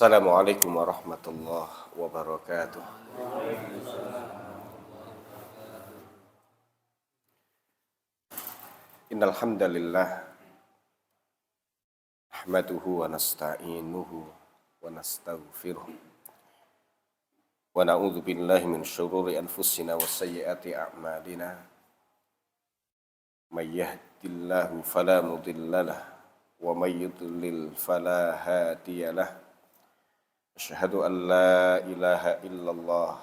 Assalamualaikum warahmatullahi wabarakatuh. Innal hamdalillah nahmaduhu wa nasta'inuhu wa nastaghfiruh wa na'udzu billahi min syururi anfusina wa sayyiati a'malina. May yahdihillahu fala mudhillalah wa may yudlil fala hadiyalah. Asyhadu an la ilaha illallah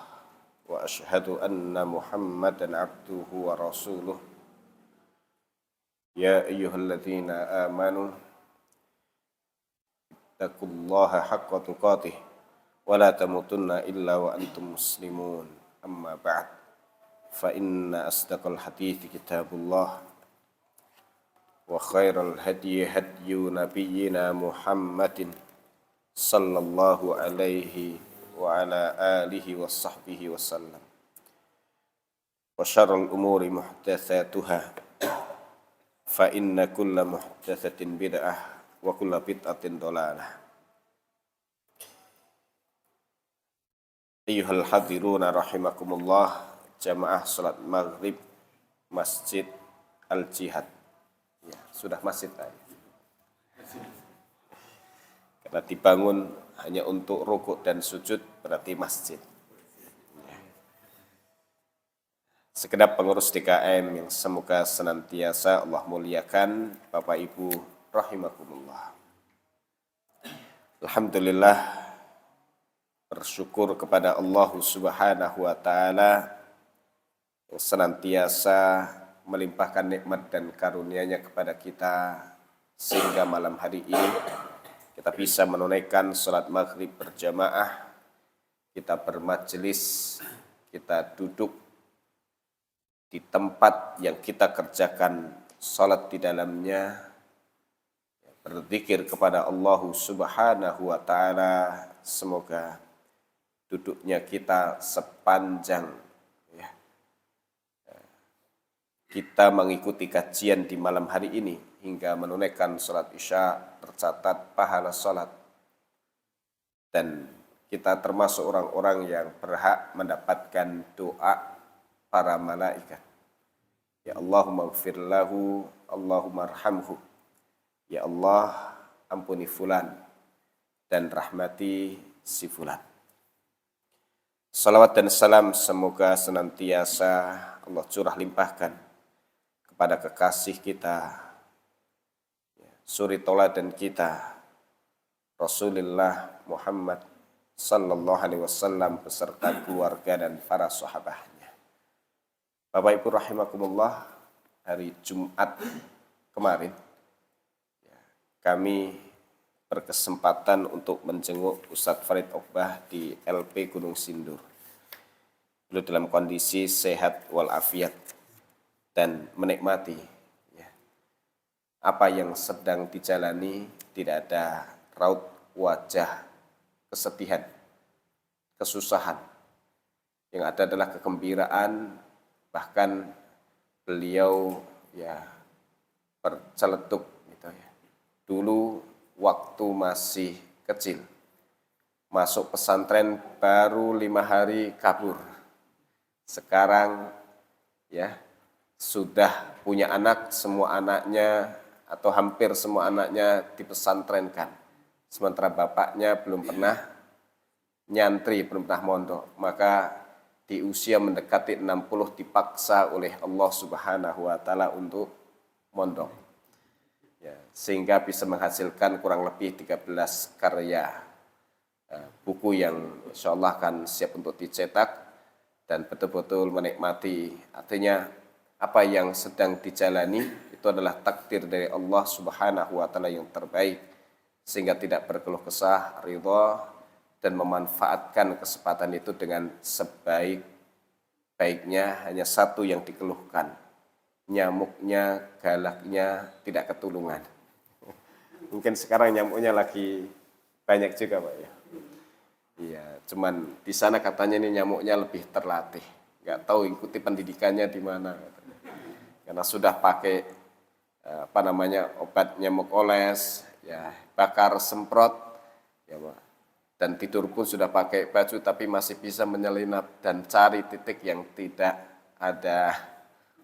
wa asyhadu anna Muhammadan abduhu wa rasuluh. Ya ayyuhalladzina amanu ittaqullaha haqqa tuqatih wa la tamutunna illa wa antum muslimun. Amma ba'd. Fa inna asdaqal hadithi kitabullah wa khairal hadyi hadyu nabiyyina Muhammadin sallallahu alaihi wa ala alihi wa sahbihi wa sallam. Wa syarrul umuri muhdatsatuha fa inna kulla muhdatsatin bid'ah wa kulla bid'atin dhalalah. Ayyuhal hadiruna rahimakumullah, jamaah salat maghrib Masjid Al-Jihad. Ya, sudah masjid tadi. Karena dibangun hanya untuk rukuk dan sujud berarti masjid. Segenap pengurus DKM yang semoga senantiasa Allah muliakan, Bapak Ibu rahimakumullah. Alhamdulillah, bersyukur kepada Allah Subhanahu wa taala yang senantiasa melimpahkan nikmat dan karunia-Nya kepada kita sehingga malam hari ini kita bisa menunaikan salat maghrib berjamaah, kita bermajelis, kita duduk di tempat yang kita kerjakan salat di dalamnya, berzikir kepada Allah Subhanahu wa taala. Semoga duduknya kita sepanjang kita mengikuti kajian di malam hari ini hingga menunaikan salat Isya tercatat pahala salat, dan kita termasuk orang-orang yang berhak mendapatkan doa para malaikat. Ya Allahumma ighfir lahu, Allahumma arhamhu. Ya Allah, ampuni fulan dan rahmati si fulan. Salawat dan salam semoga senantiasa Allah curah limpahkan kepada kekasih kita, suri tauladan kita, Rasulullah Muhammad sallallahu alaihi wasallam beserta keluarga dan para sahabatnya. Bapak Ibu rahimakumullah, hari Jumat kemarin kami berkesempatan untuk menjenguk Ustadz Farid Ogbah di LP Gunung Sindur. Beliau dalam kondisi sehat walafiat dan menikmati apa yang sedang dijalani. Tidak ada raut wajah kesedihan, kesusahan. Yang ada adalah kegembiraan. Bahkan beliau berceletuk gitu ya. Dulu waktu masih kecil, masuk pesantren baru 5 hari kabur. Sekarang sudah punya anak, semua anaknya atau hampir semua anaknya dipesantrenkan. Sementara bapaknya belum pernah nyantri, belum pernah mondok. Maka di usia mendekati 60 dipaksa oleh Allah Subhanahu wa taala untuk mondok. Sehingga bisa menghasilkan kurang lebih 13 karya buku yang insyaallah akan siap untuk dicetak dan betul-betul menikmati. Artinya apa yang sedang dijalani itu adalah takdir dari Allah Subhanahu wa taala yang terbaik, sehingga tidak berkeluh kesah, ridha, dan memanfaatkan kesempatan itu dengan sebaik-baiknya. Hanya satu yang dikeluhkan, nyamuknya, galaknya tidak ketulungan. Mungkin sekarang nyamuknya lagi banyak juga, Pak ya. Iya, cuman di sana katanya ini nyamuknya lebih terlatih. Nggak tahu ikuti pendidikannya di mana. Karena sudah pakai obat nyamuk oles, bakar semprot, ya Pak. dan tidur pun sudah pakai baju tapi masih bisa menyelinap dan cari titik yang tidak ada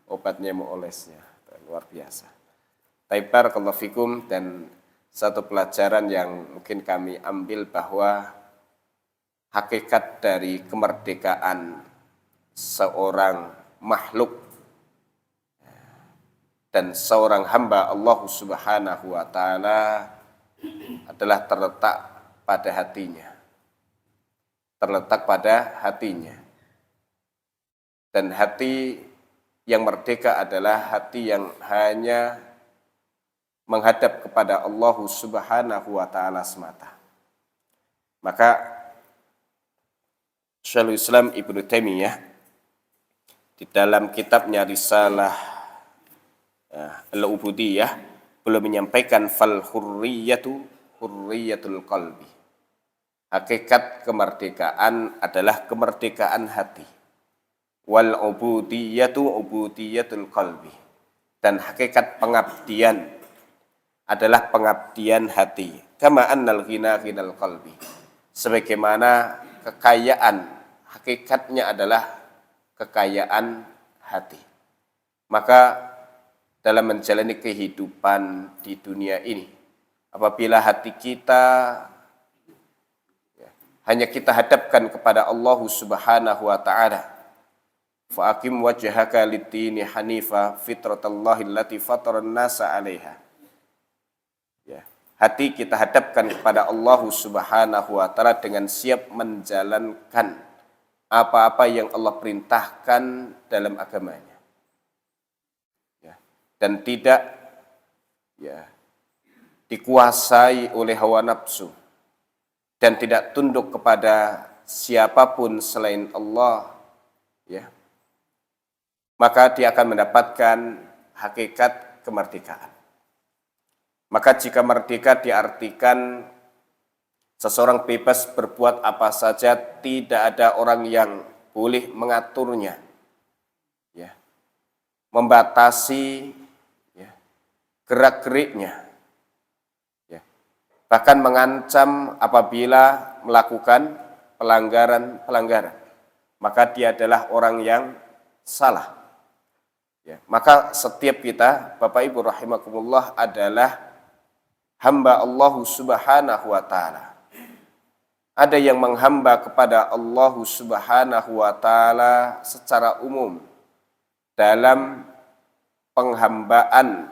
obat nyamuk olesnya. Luar biasa. Barakallahu fikum. Dan satu pelajaran yang mungkin kami ambil bahwa hakikat dari kemerdekaan seorang makhluk dan seorang hamba Allah Subhanahu wa taala adalah terletak pada hatinya. Terletak pada hatinya. Dan hati yang merdeka adalah hati yang hanya menghadap kepada Allah Subhanahu wa taala semata. Maka Syekhul Islam Ibnu Taimiyah di dalam kitabnya Risalah Al-Ubudiyah belum menyampaikan fal hurriyatul qalbi. Hakikat kemerdekaan adalah kemerdekaan hati. Wal ubudiyatul qalbi. Dan hakikat pengabdian adalah pengabdian hati. Kama annal ghina ghinal qalbi. Sebagaimana kekayaan hakikatnya adalah kekayaan hati. Maka dalam menjalani kehidupan di dunia ini, apabila hati kita hanya kita hadapkan kepada Allah Subhanahu wa taala, fa aqim wajhaka lid-dini hanifa fitratallahi allati fataran nasa 'alaiha. Ya, hati kita hadapkan kepada Allah Subhanahu wa taala dengan siap menjalankan apa-apa yang Allah perintahkan dalam agamanya. Ya, dan tidak dikuasai oleh hawa nafsu dan tidak tunduk kepada siapapun selain Allah, ya, maka dia akan mendapatkan hakikat kemerdekaan. Maka jika merdeka diartikan seseorang bebas berbuat apa saja, tidak ada orang yang boleh mengaturnya, ya, membatasi, ya, gerak-geriknya, ya, bahkan mengancam apabila melakukan pelanggaran, maka dia adalah orang yang salah. Ya, maka setiap kita, Bapak Ibu rahimakumullah, adalah hamba Allah Subhanahu wa taala. Ada yang menghamba kepada Allah Subhanahu wa taala secara umum dalam penghambaan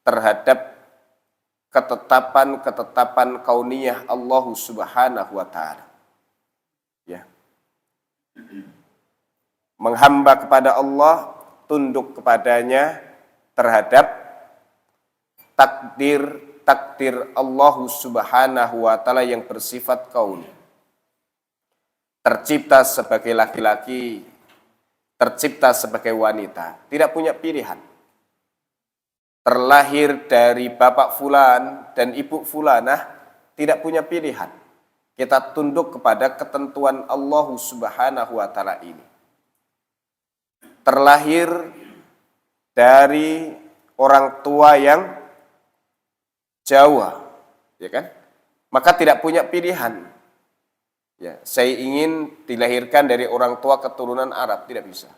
terhadap ketetapan kauniyah Allah Subhanahu wa taala. Ya. Menghamba kepada Allah, tunduk kepadanya terhadap takdir Allah Subhanahu wa taala yang bersifat kauni. Tercipta sebagai laki-laki, tercipta sebagai wanita, tidak punya pilihan. Terlahir dari bapak fulan dan ibu fulanah, tidak punya pilihan. Kita tunduk kepada ketentuan Allah Subhanahu wa taala ini. Terlahir dari orang tua yang Jawa, ya kan? Maka tidak punya pilihan. Ya, saya ingin dilahirkan dari orang tua keturunan Arab, tidak bisa.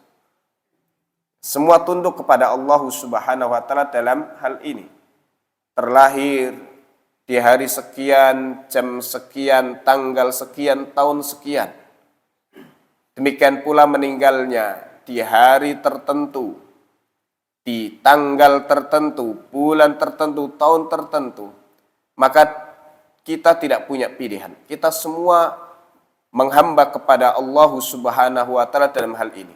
Semua tunduk kepada Allah Subhanahu wa taala dalam hal ini. Terlahir di hari sekian, jam sekian, tanggal sekian, tahun sekian. Demikian pula meninggalnya di hari tertentu, di tanggal tertentu, bulan tertentu, tahun tertentu. Maka kita tidak punya pilihan. Kita semua menghamba kepada Allah Subhanahu wa taala dalam hal ini.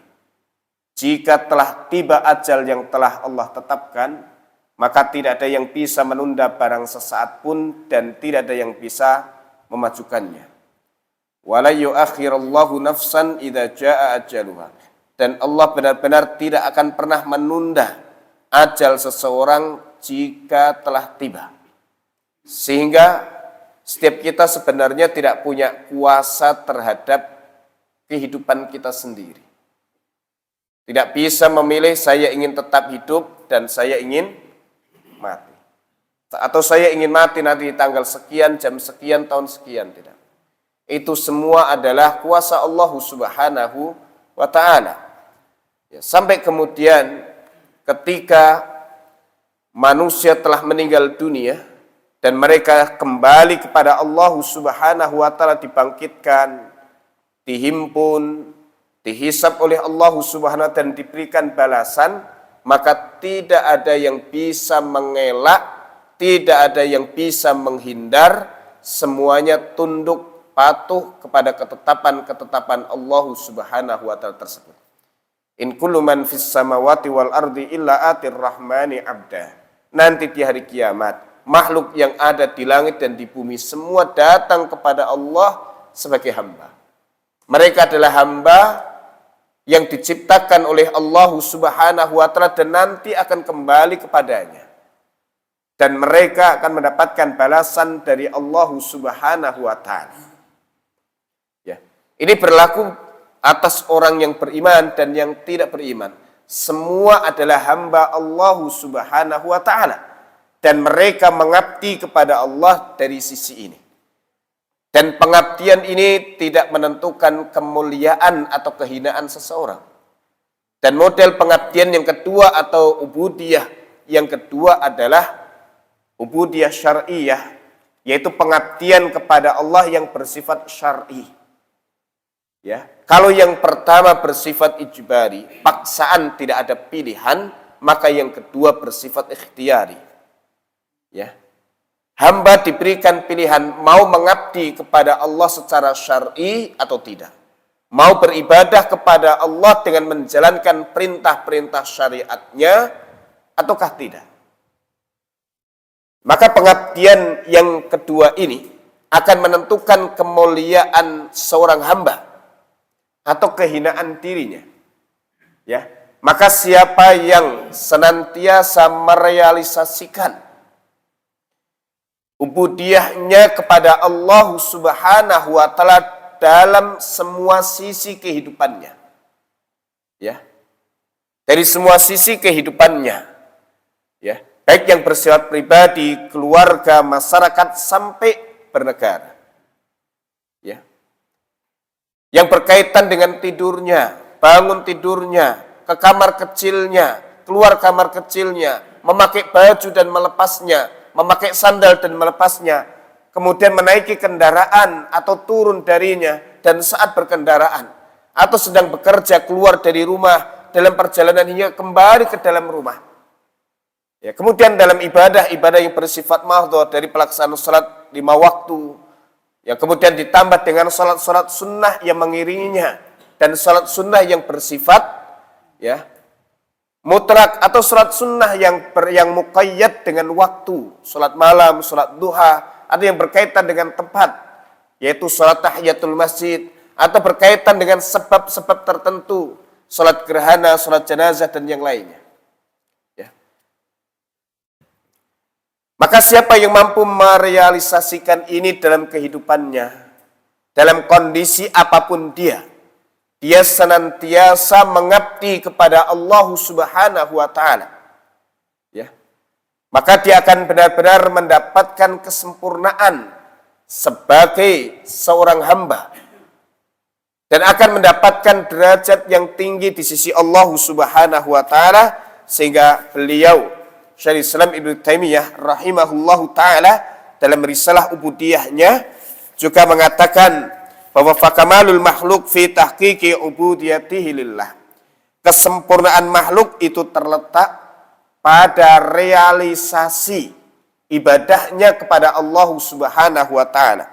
Jika telah tiba ajal yang telah Allah tetapkan, maka tidak ada yang bisa menunda barang sesaat pun dan tidak ada yang bisa memajukannya. Wala yu'akhirallahu nafsan idza jaa ajaluha. Dan Allah benar-benar tidak akan pernah menunda ajal seseorang jika telah tiba. Sehingga setiap kita sebenarnya tidak punya kuasa terhadap kehidupan kita sendiri. Tidak bisa memilih saya ingin tetap hidup dan saya ingin mati. Atau saya ingin mati nanti di tanggal sekian, jam sekian, tahun sekian, tidak. Itu semua adalah kuasa Allah Subhanahu wa ta'ala. Ya, sampai kemudian ketika manusia telah meninggal dunia dan mereka kembali kepada Allah Subhanahu wa ta'ala, dibangkitkan, dihimpun, dihisab oleh Allah Subhanahu wa ta'ala dan diberikan balasan, maka tidak ada yang bisa mengelak, tidak ada yang bisa menghindar, semuanya tunduk patuh kepada ketetapan-ketetapan Allah Subhanahu wa ta'ala tersebut. In kullu man fis samawati wal ardi illa atir rahmani abda. Nanti di hari kiamat, makhluk yang ada di langit dan di bumi semua datang kepada Allah sebagai hamba. Mereka adalah hamba yang diciptakan oleh Allah Subhanahu wa ta'ala dan nanti akan kembali kepadanya. Dan mereka akan mendapatkan balasan dari Allah Subhanahu wa ta'ala. Ya. Ini berlaku atas orang yang beriman dan yang tidak beriman. Semua adalah hamba Allah Subhanahu wa ta'ala. Dan mereka mengabdi kepada Allah dari sisi ini. Dan pengabdian ini tidak menentukan kemuliaan atau kehinaan seseorang. Dan model pengabdian yang kedua atau ubudiyah yang kedua adalah ubudiyah syar'iyah, yaitu pengabdian kepada Allah yang bersifat syar'i. Ya, kalau yang pertama bersifat ijbari, paksaan, tidak ada pilihan, maka yang kedua bersifat ikhtiyari. Ya. Hamba diberikan pilihan mau mengabdi kepada Allah secara syar'i atau tidak. Mau beribadah kepada Allah dengan menjalankan perintah-perintah syariatnya ataukah tidak. Maka pengabdian yang kedua ini akan menentukan kemuliaan seorang hamba atau kehinaan dirinya. Ya, maka siapa yang senantiasa merealisasikan ubudiyahnya kepada Allah Subhanahu wa ta'ala dalam semua sisi kehidupannya. Ya. Dari semua sisi kehidupannya. Ya, baik yang bersifat pribadi, keluarga, masyarakat sampai bernegara. Ya. Yang berkaitan dengan tidurnya, bangun tidurnya, ke kamar kecilnya, keluar kamar kecilnya, memakai baju dan melepasnya, memakai sandal dan melepasnya, kemudian menaiki kendaraan atau turun darinya dan saat berkendaraan, atau sedang bekerja keluar dari rumah dalam perjalanan hingga kembali ke dalam rumah. Ya, kemudian dalam ibadah yang bersifat mahdhur dari pelaksanaan salat 5 waktu, ya, kemudian ditambah dengan salat-salat sunnah yang mengiringinya dan salat sunnah yang bersifat ya mutlak atau salat sunnah yang muqayyad dengan waktu, salat malam, salat duha, atau yang berkaitan dengan tempat, yaitu salat tahiyatul masjid, atau berkaitan dengan sebab-sebab tertentu, salat gerhana, salat jenazah dan yang lainnya. Ya. Maka siapa yang mampu merealisasikan ini dalam kehidupannya, dalam kondisi apapun dia senantiasa mengabdi kepada Allah Subhanahu wa ta'ala. Ya. Maka dia akan benar-benar mendapatkan kesempurnaan sebagai seorang hamba. Dan akan mendapatkan derajat yang tinggi di sisi Allah Subhanahu wa ta'ala. Sehingga beliau, Syekhul Islam Ibnu Taimiyah rahimahullahu ta'ala, dalam risalah ubudiyahnya juga mengatakan bahwa fakamalul makhluk fi tahqiqi ubudiyatihi lillah. Kesempurnaan makhluk itu terletak pada realisasi ibadahnya kepada Allah Subhanahu wa ta'ala.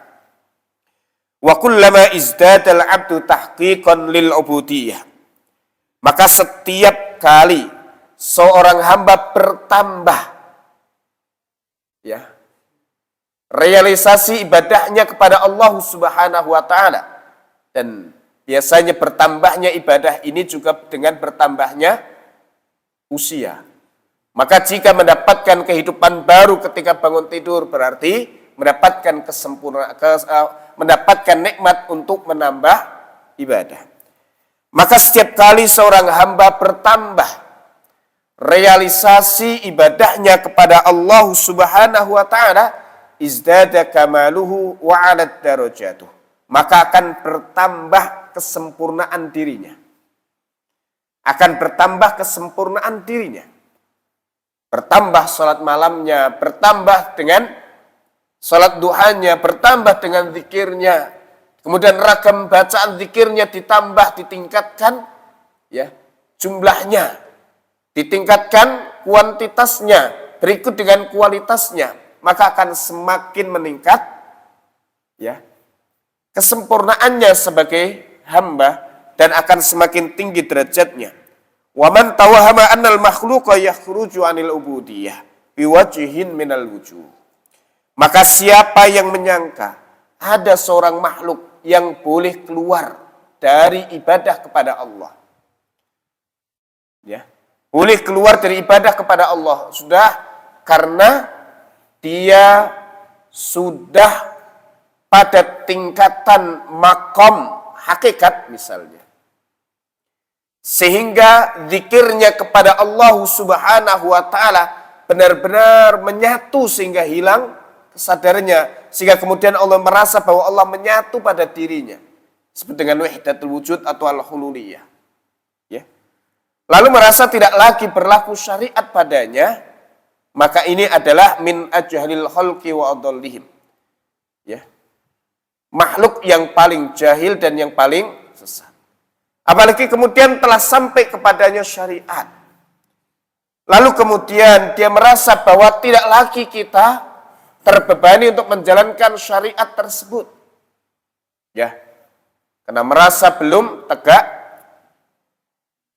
Wa kullama izdadal abdu tahqiqan lil ubudiyah. Maka setiap kali seorang hamba bertambah ya realisasi ibadahnya kepada Allah Subhanahu wa ta'ala. Dan biasanya bertambahnya ibadah ini juga dengan bertambahnya usia. Maka jika mendapatkan kehidupan baru ketika bangun tidur, berarti mendapatkan mendapatkan nikmat untuk menambah ibadah. Maka setiap kali seorang hamba bertambah realisasi ibadahnya kepada Allah Subhanahu wa ta'ala, izdada kamaluhu wa 'alat darajatuh. maka akan bertambah kesempurnaan dirinya. Akan bertambah kesempurnaan dirinya. Bertambah sholat malamnya, bertambah dengan sholat duhanya, bertambah dengan zikirnya. Kemudian ragam bacaan zikirnya ditambah, ditingkatkan ya jumlahnya, ditingkatkan kuantitasnya, berikut dengan kualitasnya, maka akan semakin meningkat ya kesempurnaannya sebagai hamba dan akan semakin tinggi derajatnya. Wa man tawahama annal makhluqa yakhruju 'anil ubudiyah biwajhin minal wujuh. Maka siapa yang menyangka ada seorang makhluk yang boleh keluar dari ibadah kepada Allah. Ya, boleh keluar dari ibadah kepada Allah sudah karena dia sudah pada tingkatan makom hakikat misalnya. Sehingga zikirnya kepada Allah Subhanahu wa taala benar-benar menyatu sehingga hilang kesadarannya, sehingga kemudian Allah merasa bahwa Allah menyatu pada dirinya. Seperti dengan wahdatul wujud atau al-hululiyah. Ya. Lalu merasa tidak lagi berlaku syariat padanya, maka ini adalah min ajhalil khalqi wa adallihim. Ya. Makhluk yang paling jahil dan yang paling sesat. Apalagi kemudian telah sampai kepadanya syariat. Lalu kemudian dia merasa bahwa tidak lagi kita terbebani untuk menjalankan syariat tersebut. Ya. Karena merasa belum tegak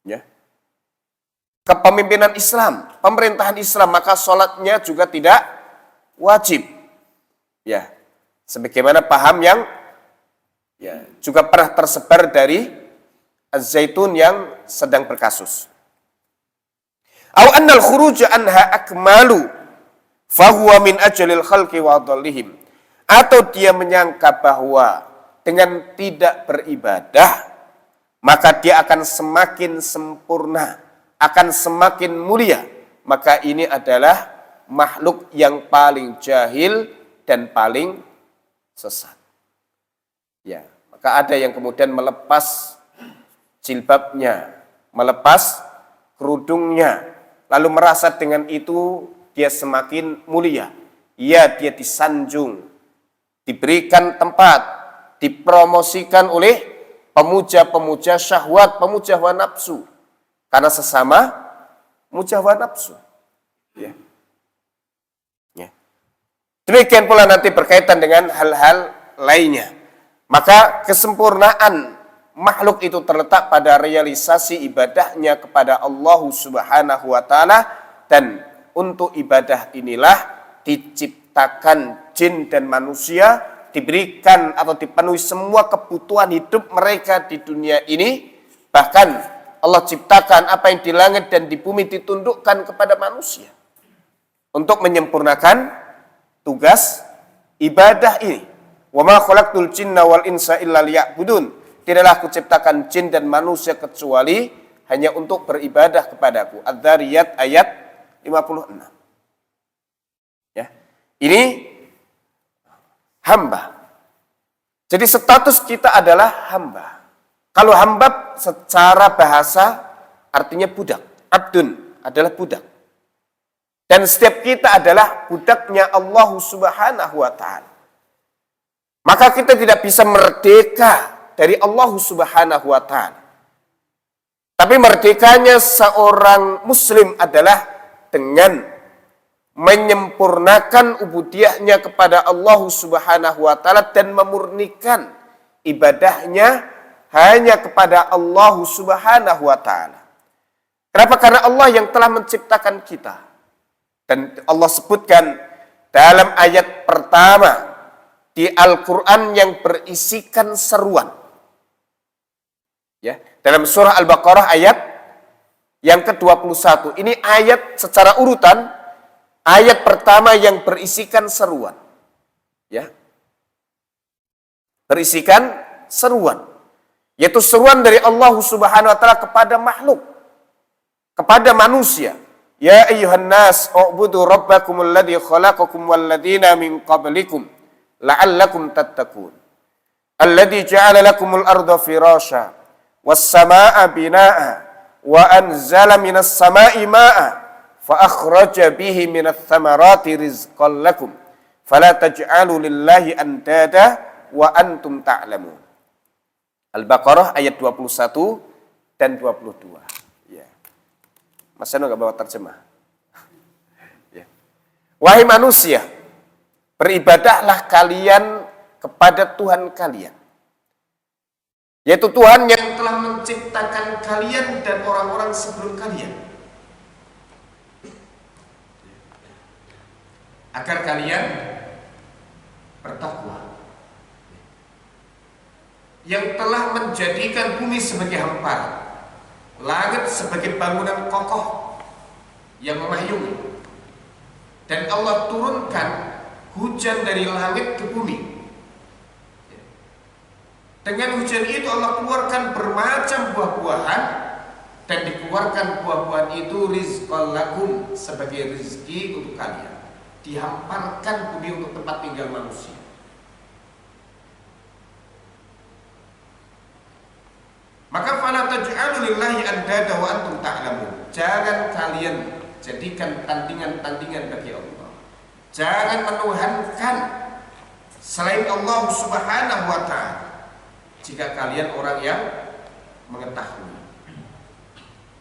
ya. Kepemimpinan Islam, pemerintahan Islam, maka sholatnya juga tidak wajib. Ya. Sebagaimana paham yang ya, juga pernah tersebar dari Az-Zaitun yang sedang berkasus. Au annal khuruj anha akmalu fahuwa min ajalil khalqi wa adallihim. Atau dia menyangka bahwa dengan tidak beribadah maka dia akan semakin sempurna, akan semakin mulia. Maka ini adalah makhluk yang paling jahil dan paling sesat. Ya, maka ada yang kemudian melepas jilbabnya, melepas kerudungnya, lalu merasa dengan itu dia semakin mulia. Ya, dia disanjung, diberikan tempat, dipromosikan oleh pemuja-pemuja syahwat, pemuja hawa nafsu. Karena sesama pemuja hawa nafsu. Ya. Demikian pula nanti berkaitan dengan hal-hal lainnya. Maka kesempurnaan makhluk itu terletak pada realisasi ibadahnya kepada Allah Subhanahu wa taala, dan untuk ibadah inilah diciptakan jin dan manusia, diberikan atau dipenuhi semua kebutuhan hidup mereka di dunia ini. Bahkan Allah ciptakan apa yang di langit dan di bumi ditundukkan kepada manusia untuk menyempurnakan tugas ibadah ini. Wa ma khalaqtul jinna wal insa illa liya'budun. Tidaklah aku ciptakan jin dan manusia kecuali hanya untuk beribadah kepadaku. Adz-Dzariyat ayat 56. Ya. Ini hamba. Jadi status kita adalah hamba. Kalau hamba secara bahasa artinya budak. Abdun adalah budak. Dan setiap kita adalah budaknya Allah Subhanahu wa ta'ala. Maka kita tidak bisa merdeka dari Allah Subhanahu wa ta'ala. Tapi merdekanya seorang muslim adalah dengan menyempurnakan ubudiyahnya kepada Allah Subhanahu wa ta'ala dan memurnikan ibadahnya hanya kepada Allah Subhanahu wa ta'ala. Kenapa? Karena Allah yang telah menciptakan kita. Dan Allah sebutkan dalam ayat pertama di Al-Quran yang berisikan seruan. Ya, dalam surah Al-Baqarah ayat yang ke-21. Ini ayat secara urutan, ayat pertama yang berisikan seruan. Ya. Berisikan seruan. Yaitu seruan dari Allah Subhanahu wa ta'ala kepada makhluk. Kepada manusia. Ya ayyuhan nas, u'budu rabbakumul ladzi khalaqakum wal ladzina min qablikum la'allakum tattaqun. Alladzi ja'ala lakumul arda firasya was samaa'a binaa'a wa anzala minas samaa'i maa'a fa akhraja bihi minats tsamarati rizqan lakum fala taj'alu lillahi andada wa antum ta'lamun. Al-Baqarah ayat 21 dan 22. Ya. Mas Anu enggak bawa terjemah? Ya. Wahai manusia, beribadahlah kalian kepada Tuhan kalian, yaitu Tuhan yang telah menciptakan kalian dan orang-orang sebelum kalian, agar kalian bertakwa, yang telah menjadikan bumi sebagai hamparan, langit sebagai bangunan kokoh yang memayungi, dan Allah turunkan hujan dari langit ke bumi. Dengan hujan itu Allah keluarkan bermacam buah-buahan, dan dikeluarkan buah-buahan itu rizqan lakum, sebagai rizki untuk kalian. Dihamparkan bumi untuk tempat tinggal manusia. Maka fala taj'alu lillahi andada wa antum ta'lamun. Jangan kalian jadikan tandingan-tandingan bagi Allah. Jangan menuhankan selain Allah Subhanahu wa ta'ala, jika kalian orang yang mengetahui.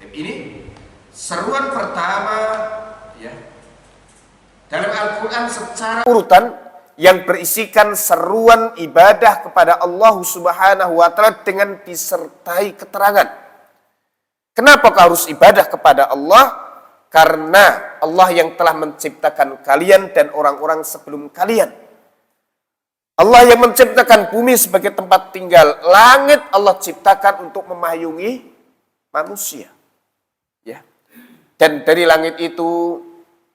Dan ini seruan pertama ya dalam Al-Quran secara urutan yang berisikan seruan ibadah kepada Allah Subhanahu wa ta'ala dengan disertai keterangan. Kenapa kau harus ibadah kepada Allah? Karena Allah yang telah menciptakan kalian dan orang-orang sebelum kalian. Allah yang menciptakan bumi sebagai tempat tinggal, langit Allah ciptakan untuk memayungi manusia. Ya. Dan dari langit itu,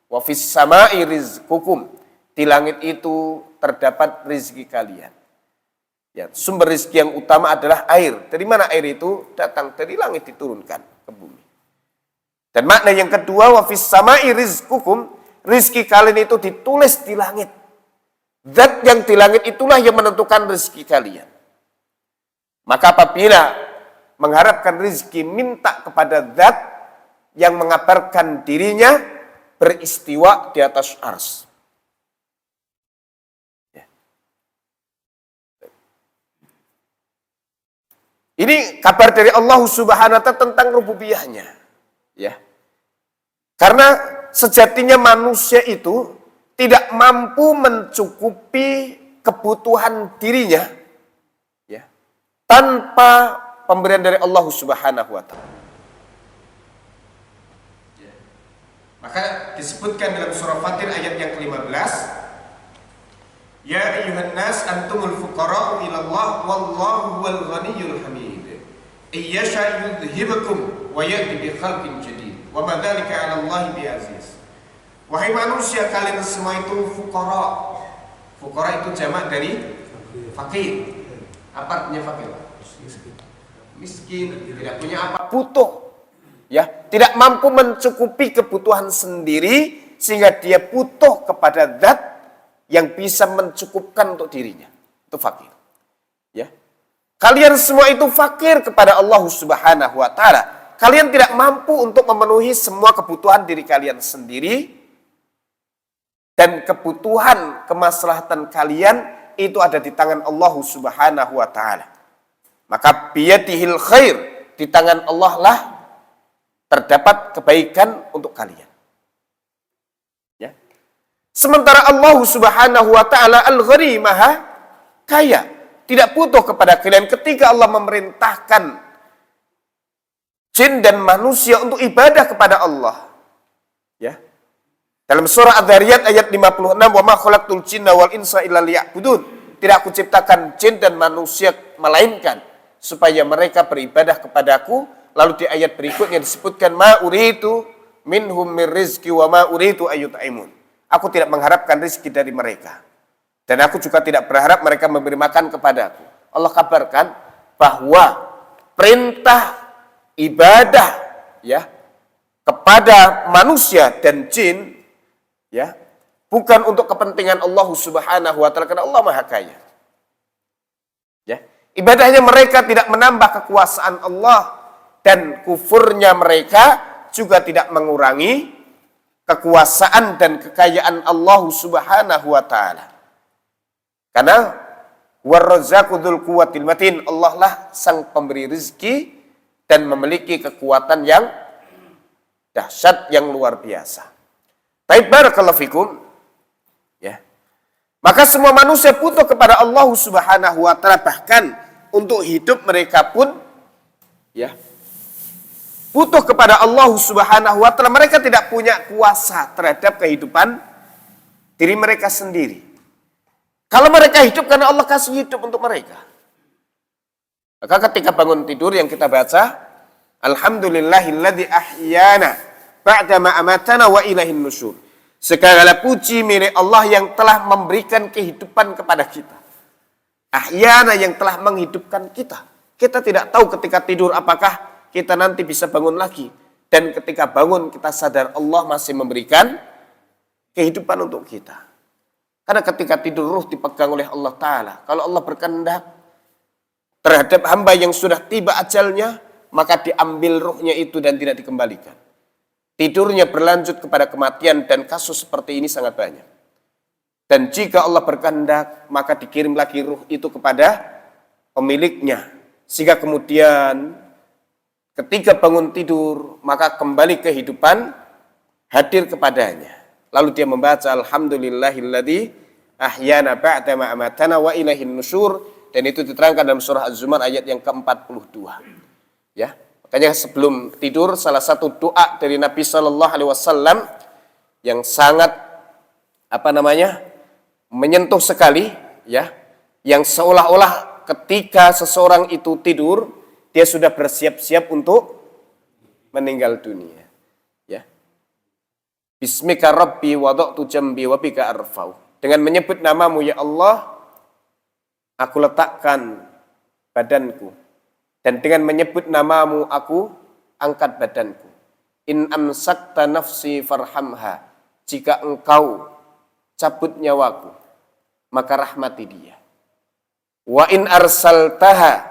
wa fis samaa'i rizqukum, di langit itu terdapat rezeki kalian. Ya, sumber rezeki yang utama adalah air. Dari mana air itu datang? Dari langit diturunkan ke bumi. Dan makna yang kedua, wa fis samaa'i rizqukum, rezeki kalian itu ditulis di langit. Zat yang di langit itulah yang menentukan rezeki kalian. Maka apabila mengharapkan rezeki, minta kepada zat yang mengabarkan dirinya beristiwa di atas arsy. Ya. Ini kabar dari Allah Subhanahu wa ta'ala tentang rububiyahnya. Ya. Karena sejatinya manusia itu tidak mampu mencukupi kebutuhan dirinya ya, tanpa pemberian dari Allah Subhanahu wa ta'ala. Ya. Maka disebutkan dalam surah Fatir ayat yang ke-15, ya ayyuhan nas antumul fuqara'u ila Allah wallahu huwal ghaniyyul hamid. Iyyasha yudhibukum wa ya'ti bi khalqin jadid. Wa ma dzalika 'ala Allah bi'aziz. Wahai manusia, kalian semua itu fuqara. Fuqara itu jamak dari fakir. Apa artinya fakir? Miskin, tidak punya apa, butuh. Ya, tidak mampu mencukupi kebutuhan sendiri sehingga dia butuh kepada zat yang bisa mencukupkan untuk dirinya. Itu fakir. Ya. Kalian semua itu fakir kepada Allah Subhanahu wa ta'ala. Kalian tidak mampu untuk memenuhi semua kebutuhan diri kalian sendiri. Dan kebutuhan kemaslahatan kalian itu ada di tangan Allah Subhanahu wa ta'ala. Maka biyadihil khair, di tangan Allah lah terdapat kebaikan untuk kalian. Ya. Sementara Allah Subhanahu wa ta'ala al-ghani, maha kaya, tidak butuh kepada kalian. Ketika Allah memerintahkan jin dan manusia untuk ibadah kepada Allah, ya. Dalam surah Adz-Dzariyat ayat 56, wa ma khalaqtul jinna wal insa illa liya'budun. Tidak aku ciptakan jin dan manusia melainkan supaya mereka beribadah kepadaku. Lalu di ayat berikutnya disebutkan ma uridu minhum mir rizqi wa ma uridu ayyut'imun. Aku tidak mengharapkan rezeki dari mereka. Dan aku juga tidak berharap mereka memberi makan kepadaku. Allah kabarkan bahwa perintah ibadah ya kepada manusia dan jin ya, bukan untuk kepentingan Allah Subhanahu wa ta'ala, karena Allah maha kaya. Ya, ibadahnya mereka tidak menambah kekuasaan Allah dan kufurnya mereka juga tidak mengurangi kekuasaan dan kekayaan Allah Subhanahu wa taala. Karena war-razzaqu dzul quwwatil matin, Allah lah sang pemberi rezeki dan memiliki kekuatan yang dahsyat yang luar biasa. Baik, barakallahu fikum. Ya. Maka semua manusia butuh kepada Allah Subhanahu wa taala, bahkan untuk hidup mereka pun ya butuh kepada Allah Subhanahu wa taala. Mereka tidak punya kuasa terhadap kehidupan diri mereka sendiri. Kalau mereka hidup karena Allah kasih hidup untuk mereka. Maka ketika bangun tidur yang kita baca, alhamdulillahilladzi ahyana ba'da ma amatana wa ilaihin nusyur. Segala puji milik Allah yang telah memberikan kehidupan kepada kita. Ahyana, yang telah menghidupkan kita. Kita tidak tahu ketika tidur apakah kita nanti bisa bangun lagi. Dan ketika bangun kita sadar Allah masih memberikan kehidupan untuk kita. Karena ketika tidur ruh dipegang oleh Allah Ta'ala. Kalau Allah berkehendak terhadap hamba yang sudah tiba ajalnya, maka diambil ruhnya itu dan tidak dikembalikan. Tidurnya berlanjut kepada kematian, dan kasus seperti ini sangat banyak. Dan jika Allah berkehendak, maka dikirim lagi ruh itu kepada pemiliknya. Sehingga kemudian ketika bangun tidur, maka kembali kehidupan hadir kepadanya. Lalu dia membaca alhamdulillahilladzi ahyana ba'da ma amatana wa ilaihin nusyur, dan itu diterangkan dalam surah Az-Zumar ayat yang ke-42. Ya. Makanya sebelum tidur salah satu doa dari Nabi Shallallahu Alaihi Wasallam yang sangat menyentuh sekali, ya, yang seolah-olah ketika seseorang itu tidur dia sudah bersiap-siap untuk meninggal dunia. Ya, Bismika Rabbi wada'tu jambi wa bika arfau. Dengan menyebut namamu ya Allah, aku letakkan badanku. Dan dengan menyebut namamu aku angkat badanku. In amsakta nafsi farhamha. Jika engkau cabut nyawaku, maka rahmati dia. Wa in arsaltaha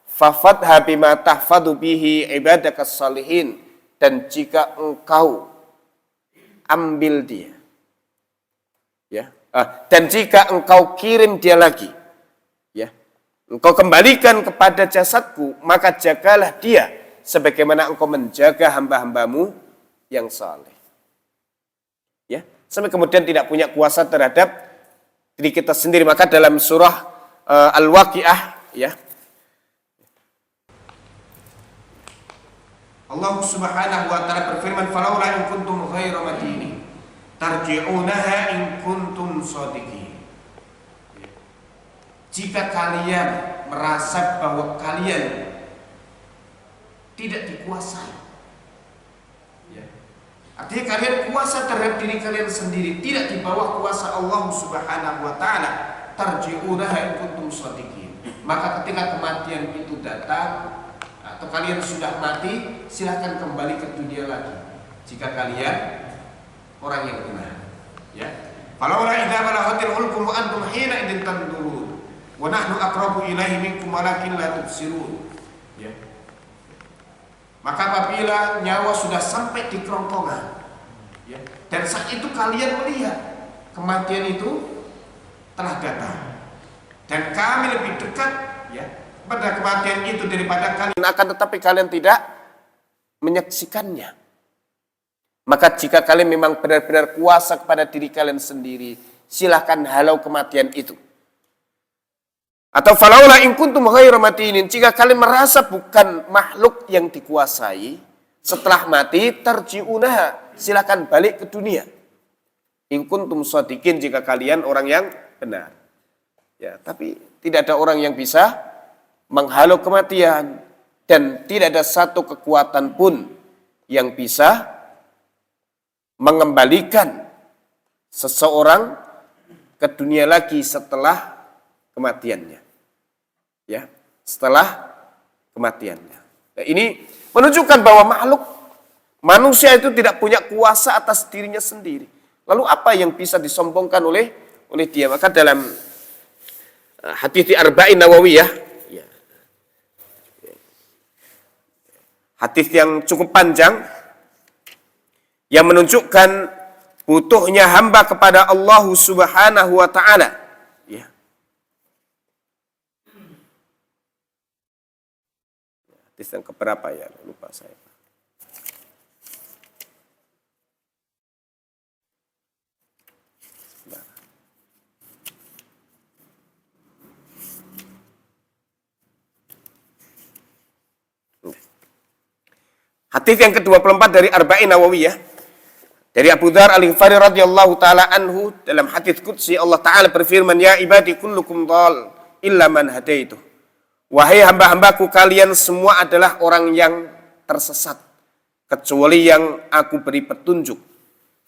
fafadha bima tahfadu bihi ibadakas salihin. Dan jika engkau ambil dia, ya, dan jika engkau kirim dia lagi, ya, engkau kembalikan kepada jasadku, maka jagalah dia sebagaimana engkau menjaga hamba-hambamu yang saleh. Ya, sampai kemudian tidak punya kuasa terhadap diri kita sendiri. Maka dalam surah Al-Waqiah, ya, Allah Subhanahu wa taala berfirman, "Falaula in kuntum ghaira madinin tarji'unaha in kuntum shadiqin." Jika kalian merasa bahwa kalian tidak dikuasai, ya, artinya kalian kuasa terhadap diri kalian sendiri, tidak di bawah kuasa Allah Subhanahu wa taala, tarji'unaha in kuntum shadiqin. Maka ketika kematian itu datang atau kalian sudah mati, silahkan kembali ke dunia lagi jika kalian orang yang benar. Ya. Falaula idza balaghatil hulqum wa antum hina idzin tanzurun wa nahnu aqrabu ilaihi minkum walakin la tubsirun. Ya. Maka apabila nyawa sudah sampai di kerongkongan, ya, dan saat itu kalian melihat kematian itu telah datang dan kami lebih dekat, ya, pada kematian itu daripada kalian, akan tetapi kalian tidak menyaksikannya. Maka jika kalian memang benar-benar kuasa kepada diri kalian sendiri, silahkan halau kematian itu. Atau falaula in kuntum ghairu matinin, jika kalian merasa bukan makhluk yang dikuasai, setelah mati tarji'unaha, silahkan balik ke dunia. In kuntum shadiqin, jika kalian orang yang benar. Ya, tapi tidak ada orang yang bisa menghalau kematian, dan tidak ada satu kekuatan pun yang bisa mengembalikan seseorang ke dunia lagi setelah kematiannya. Ya, setelah kematiannya. Nah, ini menunjukkan bahwa makhluk manusia itu tidak punya kuasa atas dirinya sendiri. Lalu apa yang bisa disombongkan oleh dia? Maka dalam hadis di Arba'in Nawawiyah, ya. Hadis yang cukup panjang yang menunjukkan butuhnya hamba kepada Allah Subhanahu wa taala, ya. Hadis yang keberapa ya? Lupa saya. Hadis yang ke-24 dari Arba'in Nawawiyah dari Abu Dzar Al-Ghifari radhiyallahu taala anhu, dalam hadis qudsi Allah taala berfirman, ya ibadi kullukum dhal illa man hadaitu. Wahai hamba-hambaku, kalian semua adalah orang yang tersesat kecuali yang aku beri petunjuk.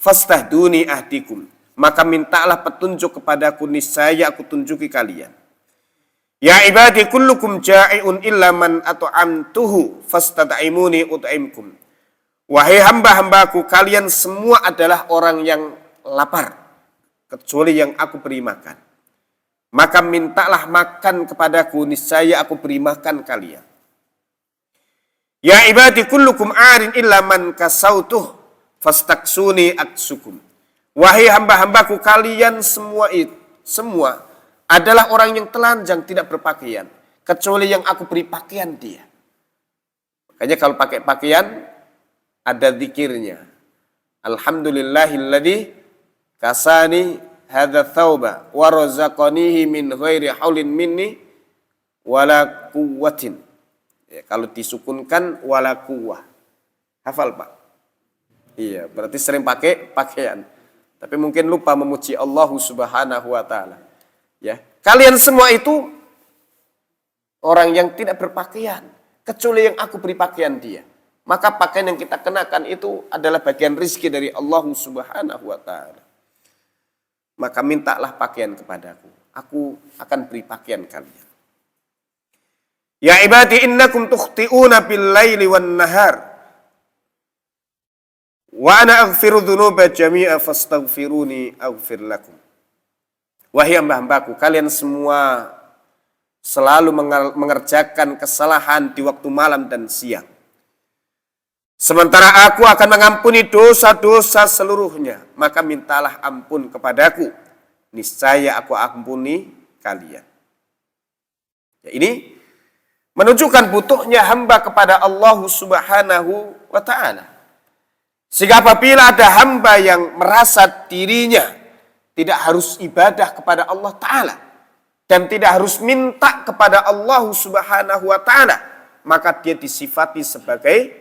Fastahduni ahdikum, maka mintalah petunjuk kepadaku, niscaya aku tunjuki kalian. Ya ibadi kullukum ja'iun illa man at'amtuhu fastad'imuni ut'imkum. Wahai hamba-hambaku, kalian semua adalah orang yang lapar kecuali yang aku beri makan. Maka mintalah makan kepadaku, niscaya aku beri makan kalian. Ya ibadi kullukum 'arin illa man kasautuh fastaksuni aksukum. Wahai hamba-hambaku, kalian semua adalah orang yang telanjang, tidak berpakaian, kecuali yang aku beri pakaian dia. Makanya kalau pakai pakaian, ada zikirnya. Alhamdulillahilladzi kasani hadza thawba wa razaqanihi min ghairi haulin minni wala quwwatin. Ya, kalau disukunkan wala quwwah. Hafal Pak? Iya, berarti sering pakai pakaian. Tapi mungkin lupa memuji Allah Subhanahu wa taala. Ya, kalian semua itu orang yang tidak berpakaian kecuali yang aku beri pakaian dia. Maka pakaian yang kita kenakan itu adalah bagian rizki dari Allah Subhanahu wa taala. Maka mintalah pakaian kepadaku, aku akan beri pakaian kalian. Ya ibadi innakum tukhti'una bil laili wan nahar wa ana aghfiru dzunuba jami'a fastaghfiruni aghfir lakum. Wahai hamba-hambaku, kalian semua selalu mengerjakan kesalahan di waktu malam dan siang. Sementara aku akan mengampuni dosa-dosa seluruhnya. Maka mintalah ampun kepadaku, niscaya aku ampuni kalian. Ya, ini menunjukkan butuhnya hamba kepada Allah Subhanahu wa ta'ala. Sehingga apabila ada hamba yang merasa dirinya tidak harus ibadah kepada Allah Ta'ala dan tidak harus minta kepada Allah Subhanahu wa Ta'ala, maka dia disifati sebagai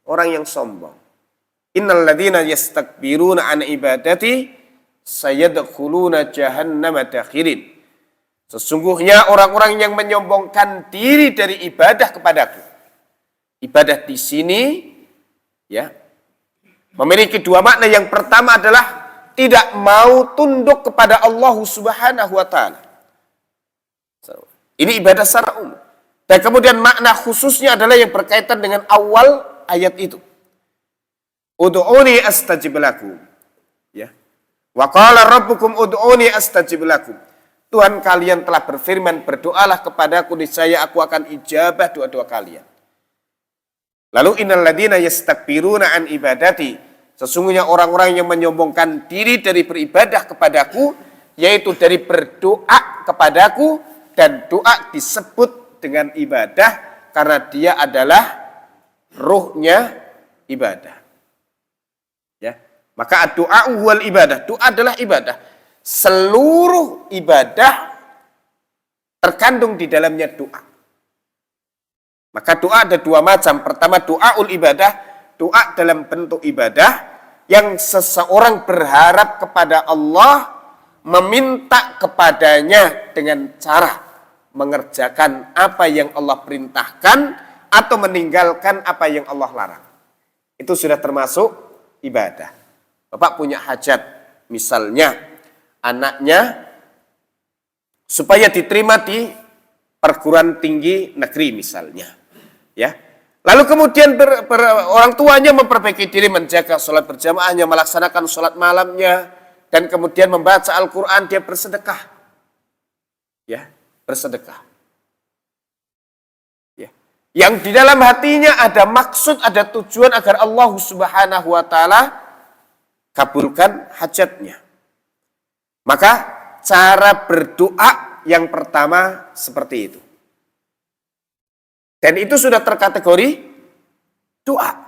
orang yang sombong. Innal ladzina yastakbiruna an ibadati sayadkhuluna jahannama dakhirin. Sesungguhnya orang-orang yang menyombongkan diri dari ibadah kepadaku. Ibadah di sini ya memiliki dua makna. Yang pertama adalah tidak mau tunduk kepada Allah Subhanahu wa taala. Ini ibadah secara umum. Dan kemudian makna khususnya adalah yang berkaitan dengan awal ayat itu. Ud'uni astajib lakum. Ya. Wa qala rabbukum ud'uni astajib lakum. Tuhan kalian telah berfirman, berdoalah kepadaku, niscaya aku akan ijabah doa-doa kalian. Lalu innal ladzina yastakbiruna an ibadati. Sesungguhnya orang-orang yang menyombongkan diri dari beribadah kepadaku, yaitu dari berdoa kepadaku, dan doa disebut dengan ibadah karena dia adalah ruhnya ibadah. Ya, maka doa wal ibadah, doa adalah ibadah. Seluruh ibadah terkandung di dalamnya doa. Maka doa ada dua macam. Pertama doaul ibadah, doa dalam bentuk ibadah yang seseorang berharap kepada Allah, meminta kepadanya dengan cara mengerjakan apa yang Allah perintahkan atau meninggalkan apa yang Allah larang. Itu sudah termasuk ibadah. Bapak punya hajat, misalnya anaknya supaya diterima di perguruan tinggi negeri misalnya, ya. Lalu kemudian orang tuanya memperbaiki diri, menjaga sholat berjamaahnya, melaksanakan sholat malamnya, dan kemudian membaca Al-Quran, dia bersedekah. Ya, bersedekah. Ya. Yang di dalam hatinya ada maksud, ada tujuan agar Allah Subhanahu wa taala kabulkan hajatnya. Maka cara berdoa yang pertama seperti itu. Dan itu sudah terkategori doa.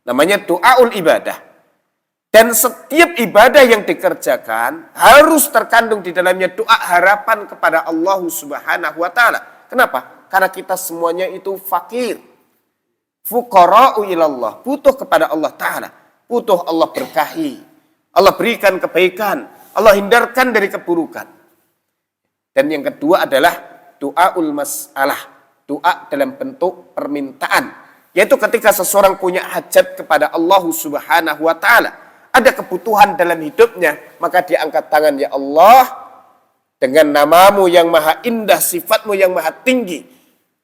Namanya doaul ibadah. Dan setiap ibadah yang dikerjakan harus terkandung di dalamnya doa harapan kepada Allah Subhanahu wa taala. Kenapa? Karena kita semuanya itu fakir. Fuqara'u ilallah, butuh kepada Allah taala. Butuh Allah berkahi. Allah berikan kebaikan, Allah hindarkan dari keburukan. Dan yang kedua adalah doaul mas'alah, doa dalam bentuk permintaan. Yaitu ketika seseorang punya hajat kepada Allah Subhanahu wa taala, ada kebutuhan dalam hidupnya, maka dia angkat tangan, ya Allah, dengan namamu yang maha indah, sifatmu yang maha tinggi,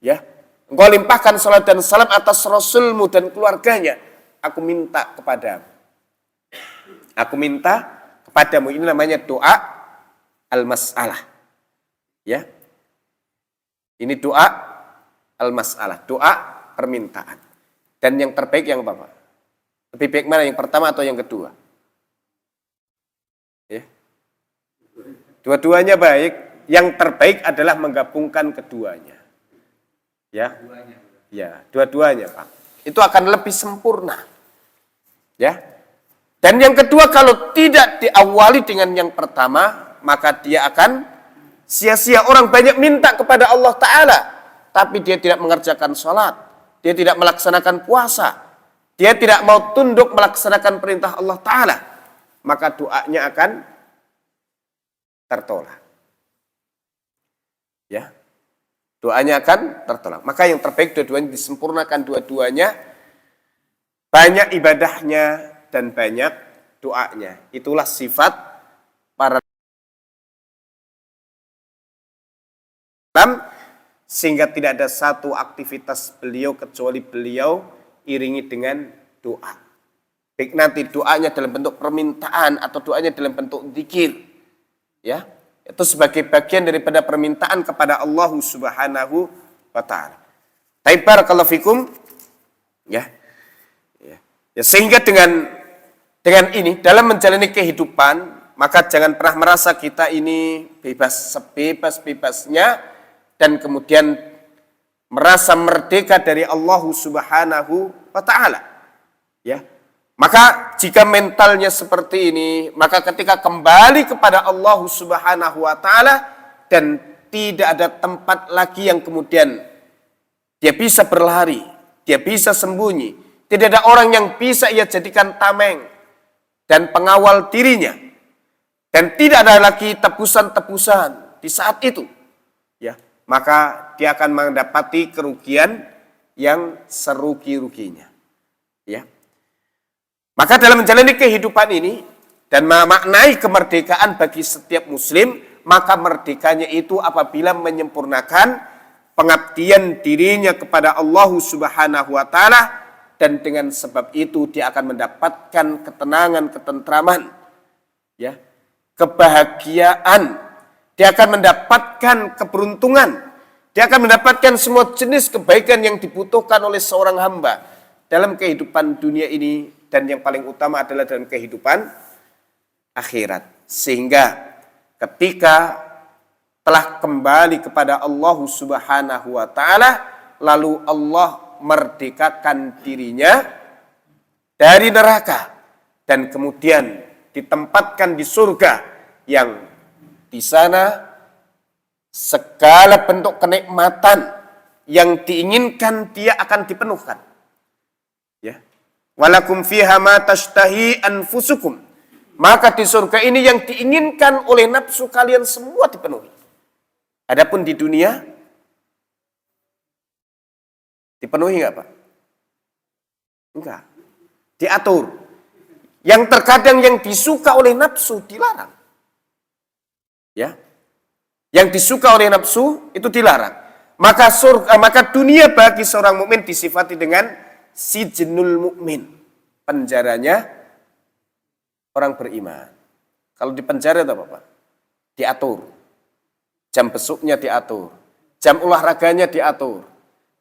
ya, engkau limpahkan salat dan salam atas Rasulmu dan keluarganya, aku minta kepadamu. Aku minta kepadamu. Ini namanya doa al-mas'alah. Ya. Ini doa al-mas'alah, doa permintaan. Dan yang terbaik yang apa, Pak? Lebih baik mana, yang pertama atau yang kedua? Ya. Dua-duanya baik. Yang terbaik adalah menggabungkan keduanya. Ya. Ya, dua-duanya, Pak. Itu akan lebih sempurna. Ya. Dan yang kedua, kalau tidak diawali dengan yang pertama, maka dia akan sia-sia. Orang banyak minta kepada Allah Ta'ala, tapi dia tidak mengerjakan sholat, dia tidak melaksanakan puasa, dia tidak mau tunduk melaksanakan perintah Allah Ta'ala, maka doanya akan tertolak. Ya, doanya akan tertolak. Maka yang terbaik dua-duanya disempurnakan, dua-duanya banyak ibadahnya dan banyak doanya. Itulah sifat para sehingga tidak ada satu aktivitas beliau kecuali beliau iringi dengan doa. Baik nanti doanya dalam bentuk permintaan atau doanya dalam bentuk zikir. Ya, itu sebagai bagian daripada permintaan kepada Allah Subhanahu wa taala. Baik, barakallahu fikum. Ya. Ya, sehingga dengan ini dalam menjalani kehidupan, maka jangan pernah merasa kita ini bebas sebebas-bebasnya dan kemudian merasa merdeka dari Allah Subhanahu wa taala. Ya. Maka jika mentalnya seperti ini, maka ketika kembali kepada Allah Subhanahu wa taala dan tidak ada tempat lagi yang kemudian dia bisa berlari, dia bisa sembunyi, tidak ada orang yang bisa ia jadikan tameng dan pengawal dirinya, dan tidak ada lagi tebusan-tebusan di saat itu, ya, maka dia akan mendapati kerugian yang serugi-ruginya. Ya. Maka dalam menjalani kehidupan ini dan memaknai kemerdekaan bagi setiap muslim, maka merdekanya itu apabila menyempurnakan pengabdian dirinya kepada Allah Subhanahu wa taala, dan dengan sebab itu dia akan mendapatkan ketenangan, ketentraman, ya, kebahagiaan. Dia akan mendapatkan keberuntungan. Dia akan mendapatkan semua jenis kebaikan yang dibutuhkan oleh seorang hamba dalam kehidupan dunia ini, dan yang paling utama adalah dalam kehidupan akhirat. Sehingga ketika telah kembali kepada Allah Subhanahu wa taala, lalu Allah merdekakan dirinya dari neraka dan kemudian ditempatkan di surga, yang di sana segala bentuk kenikmatan yang diinginkan dia akan dipenuhkan. Ya. Walakum fiha ma tashtahi anfusukum. Maka di surga ini yang diinginkan oleh nafsu kalian semua dipenuhi. Adapun di dunia dipenuhi enggak, Pak? Enggak. Diatur. Yang terkadang yang disuka oleh nafsu dilarang. Ya. Yang disuka oleh nafsu itu dilarang. Maka dunia bagi seorang mukmin disifati dengan sijnul mukmin, penjaranya orang beriman. Kalau di penjara itu apa, Pak? Diatur. jam besuknya diatur, jam olahraganya diatur,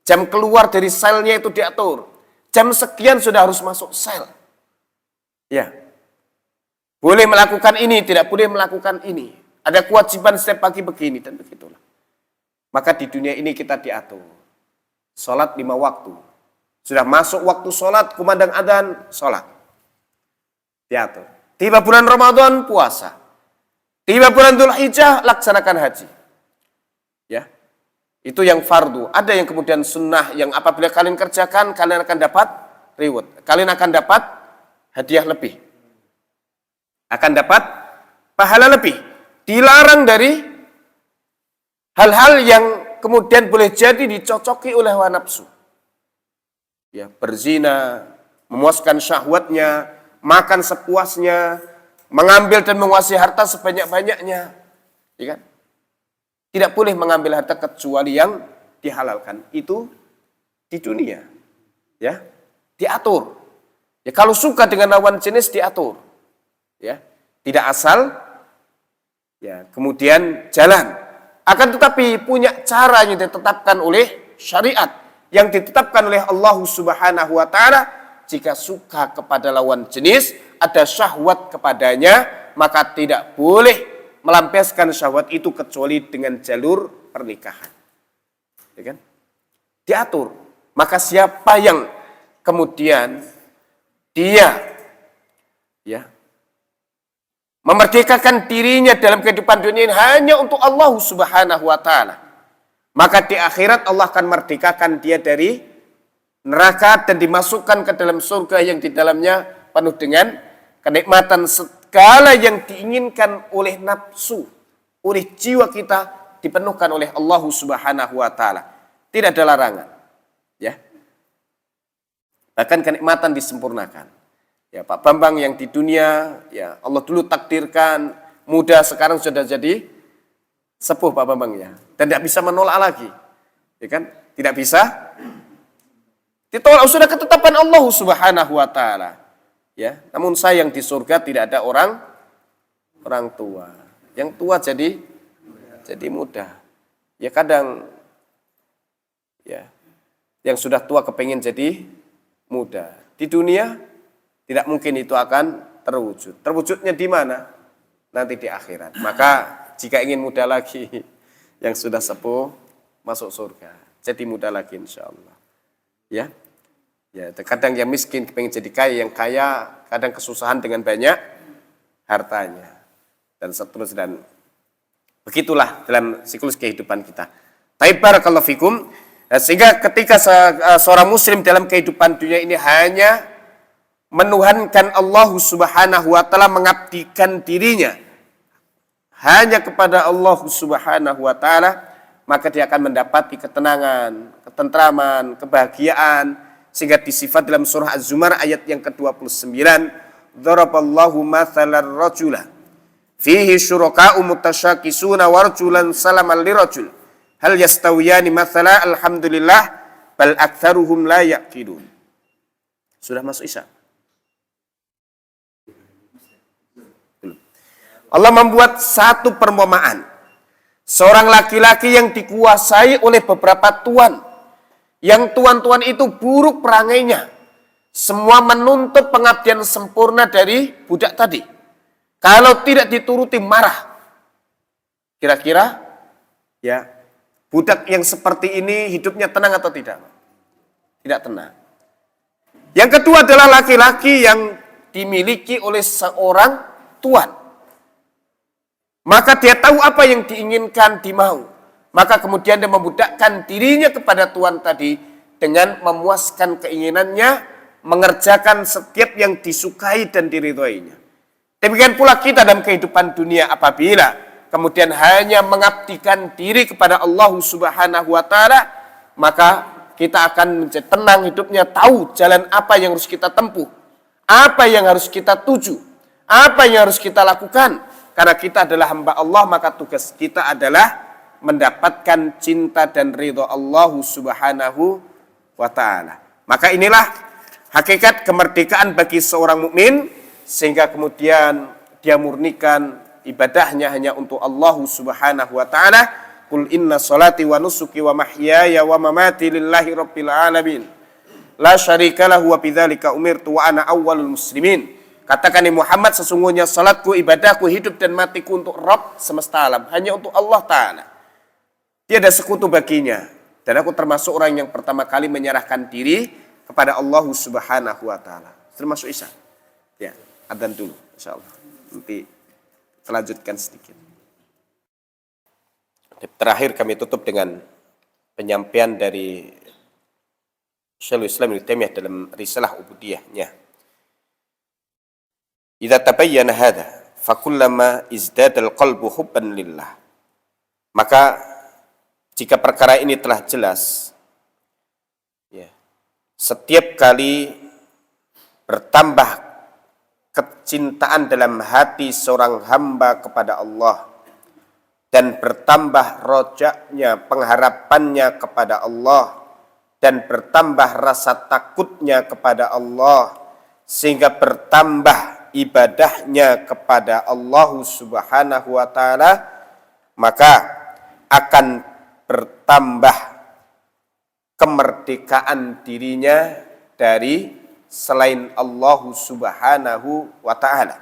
jam keluar dari selnya itu diatur, jam sekian sudah harus masuk sel. Ya, boleh melakukan ini, tidak boleh melakukan ini. Ada kewajiban setiap pagi begini dan begitulah. Maka di dunia ini kita diatur. Sholat 5 waktu. Sudah masuk waktu sholat, kumandang adzan, sholat. Diatur. Tiba bulan Ramadan, puasa. Tiba bulan Dzulhijjah, laksanakan haji. Ya, itu yang fardu. Ada yang kemudian sunnah, yang apabila kalian kerjakan, kalian akan dapat reward. Kalian akan dapat hadiah lebih. Akan dapat pahala lebih. Dilarang dari hal-hal yang kemudian boleh jadi dicocoki oleh hawa nafsu. Ya, berzina, memuaskan syahwatnya, makan sepuasnya, mengambil dan menguasai harta sebanyak-banyaknya. Ya kan? Tidak boleh mengambil harta kecuali yang dihalalkan. Itu di dunia. Ya, diatur. Ya, kalau suka dengan lawan jenis diatur. Ya, tidak asal ya kemudian jalan. Akan tetapi punya cara yang ditetapkan oleh syariat, yang ditetapkan oleh Allah Subhanahu wa taala. Jika suka kepada lawan jenis, ada syahwat kepadanya, maka tidak boleh melampiaskan syahwat itu kecuali dengan jalur pernikahan. Ya kan? Diatur. Maka siapa yang kemudian dia ya memerdekakan dirinya dalam kehidupan dunia ini hanya untuk Allah Subhanahu wa taala, maka di akhirat Allah akan merdekakan dia dari neraka dan dimasukkan ke dalam surga yang di dalamnya penuh dengan kenikmatan segala yang diinginkan oleh nafsu, oleh jiwa kita dipenuhkan oleh Allah Subhanahu wa taala. Tidak ada larangan. Ya. Bahkan kenikmatan disempurnakan. Ya, Pak Bambang yang di dunia, ya Allah dulu takdirkan muda, sekarang sudah jadi sepuh Pak Bambang ya. Dan tidak bisa menolak lagi. Ya kan? Tidak bisa ditolak, sudah ketetapan Allah Subhanahu wa taala. Ya, namun sayang di surga tidak ada orang tua. Yang tua jadi muda. Ya kadang ya yang sudah tua kepengen jadi muda. Di dunia tidak mungkin itu akan terwujud. Terwujudnya di mana? Nanti di akhirat. Maka jika ingin muda lagi, yang sudah sepuh masuk surga. Jadi muda lagi insya Allah. Ya, ya. Kadang yang miskin pengen jadi kaya, yang kaya kadang kesusahan dengan banyak hartanya dan seterusnya. Dan begitulah dalam siklus kehidupan kita. Taib barakallahu fikum. Sehingga ketika seorang muslim dalam kehidupan dunia ini hanya menuhankan Allah Subhanahu wa taala, mengabdikan dirinya hanya kepada Allah Subhanahu wa taala, maka dia akan mendapati ketenangan, ketentraman, kebahagiaan, sehingga disifat dalam surah Az-Zumar ayat yang ke-29, dzaraballahu mathalar rajula fihi syuraka'u mutasyakisuna wa rajulan salaman lirajul hal yastawiyani mathala alhamdulillah bal aktsaruhum la yaqilun. Sudah masuk Isya. Allah membuat satu perumpamaan. Seorang laki-laki yang dikuasai oleh beberapa tuan. Yang tuan-tuan itu buruk perangainya. Semua menuntut pengabdian sempurna dari budak tadi. Kalau tidak dituruti marah. Kira-kira ya budak yang seperti ini hidupnya tenang atau tidak? Tidak tenang. Yang kedua adalah laki-laki yang dimiliki oleh seorang tuan. Maka dia tahu apa yang diinginkan, dimau. Maka kemudian dia membudakkan dirinya kepada tuan tadi dengan memuaskan keinginannya, mengerjakan setiap yang disukai dan diridhoinya. Demikian pula kita dalam kehidupan dunia, apabila kemudian hanya mengabdikan diri kepada Allah Subhanahu wa taala, maka kita akan menjadi tenang hidupnya, tahu jalan apa yang harus kita tempuh, apa yang harus kita tuju, apa yang harus kita lakukan. Karena kita adalah hamba Allah, maka tugas kita adalah mendapatkan cinta dan ridho Allah Subhanahu wa taala. Maka inilah hakikat kemerdekaan bagi seorang mukmin, sehingga kemudian dia murnikan ibadahnya hanya untuk Allah Subhanahu wa taala, Qul inna salati wa nusuki wa mahyaya wa mamati lillahi rabbil alamin. La syarika lahu wa bidzalika umirtu wa ana awwalul muslimin. Katakan Muhammad, sesungguhnya salatku, ibadahku, hidup dan matiku untuk Rabb semesta alam, hanya untuk Allah Ta'ala. Tiada sekutu baginya. Dan aku termasuk orang yang pertama kali menyerahkan diri kepada Allah Subhanahu wa Ta'ala. Termasuk Isya. Ya, adzan dulu insyaallah. Nanti kita lanjutkan sedikit. Terakhir kami tutup dengan penyampaian dari Syekhul Islam Ibnu Taimiyah dalam risalah ubudiyahnya. Idza tabayyana hadza fa kullama izdada al-qalbu hubban lillah. Maka jika perkara ini telah jelas, ya, setiap kali bertambah kecintaan dalam hati seorang hamba kepada Allah dan bertambah rojaknya, pengharapannya kepada Allah dan bertambah rasa takutnya kepada Allah sehingga bertambah ibadahnya kepada Allah Subhanahu wa Ta'ala, maka akan bertambah kemerdekaan dirinya dari selain Allah Subhanahu wa Ta'ala,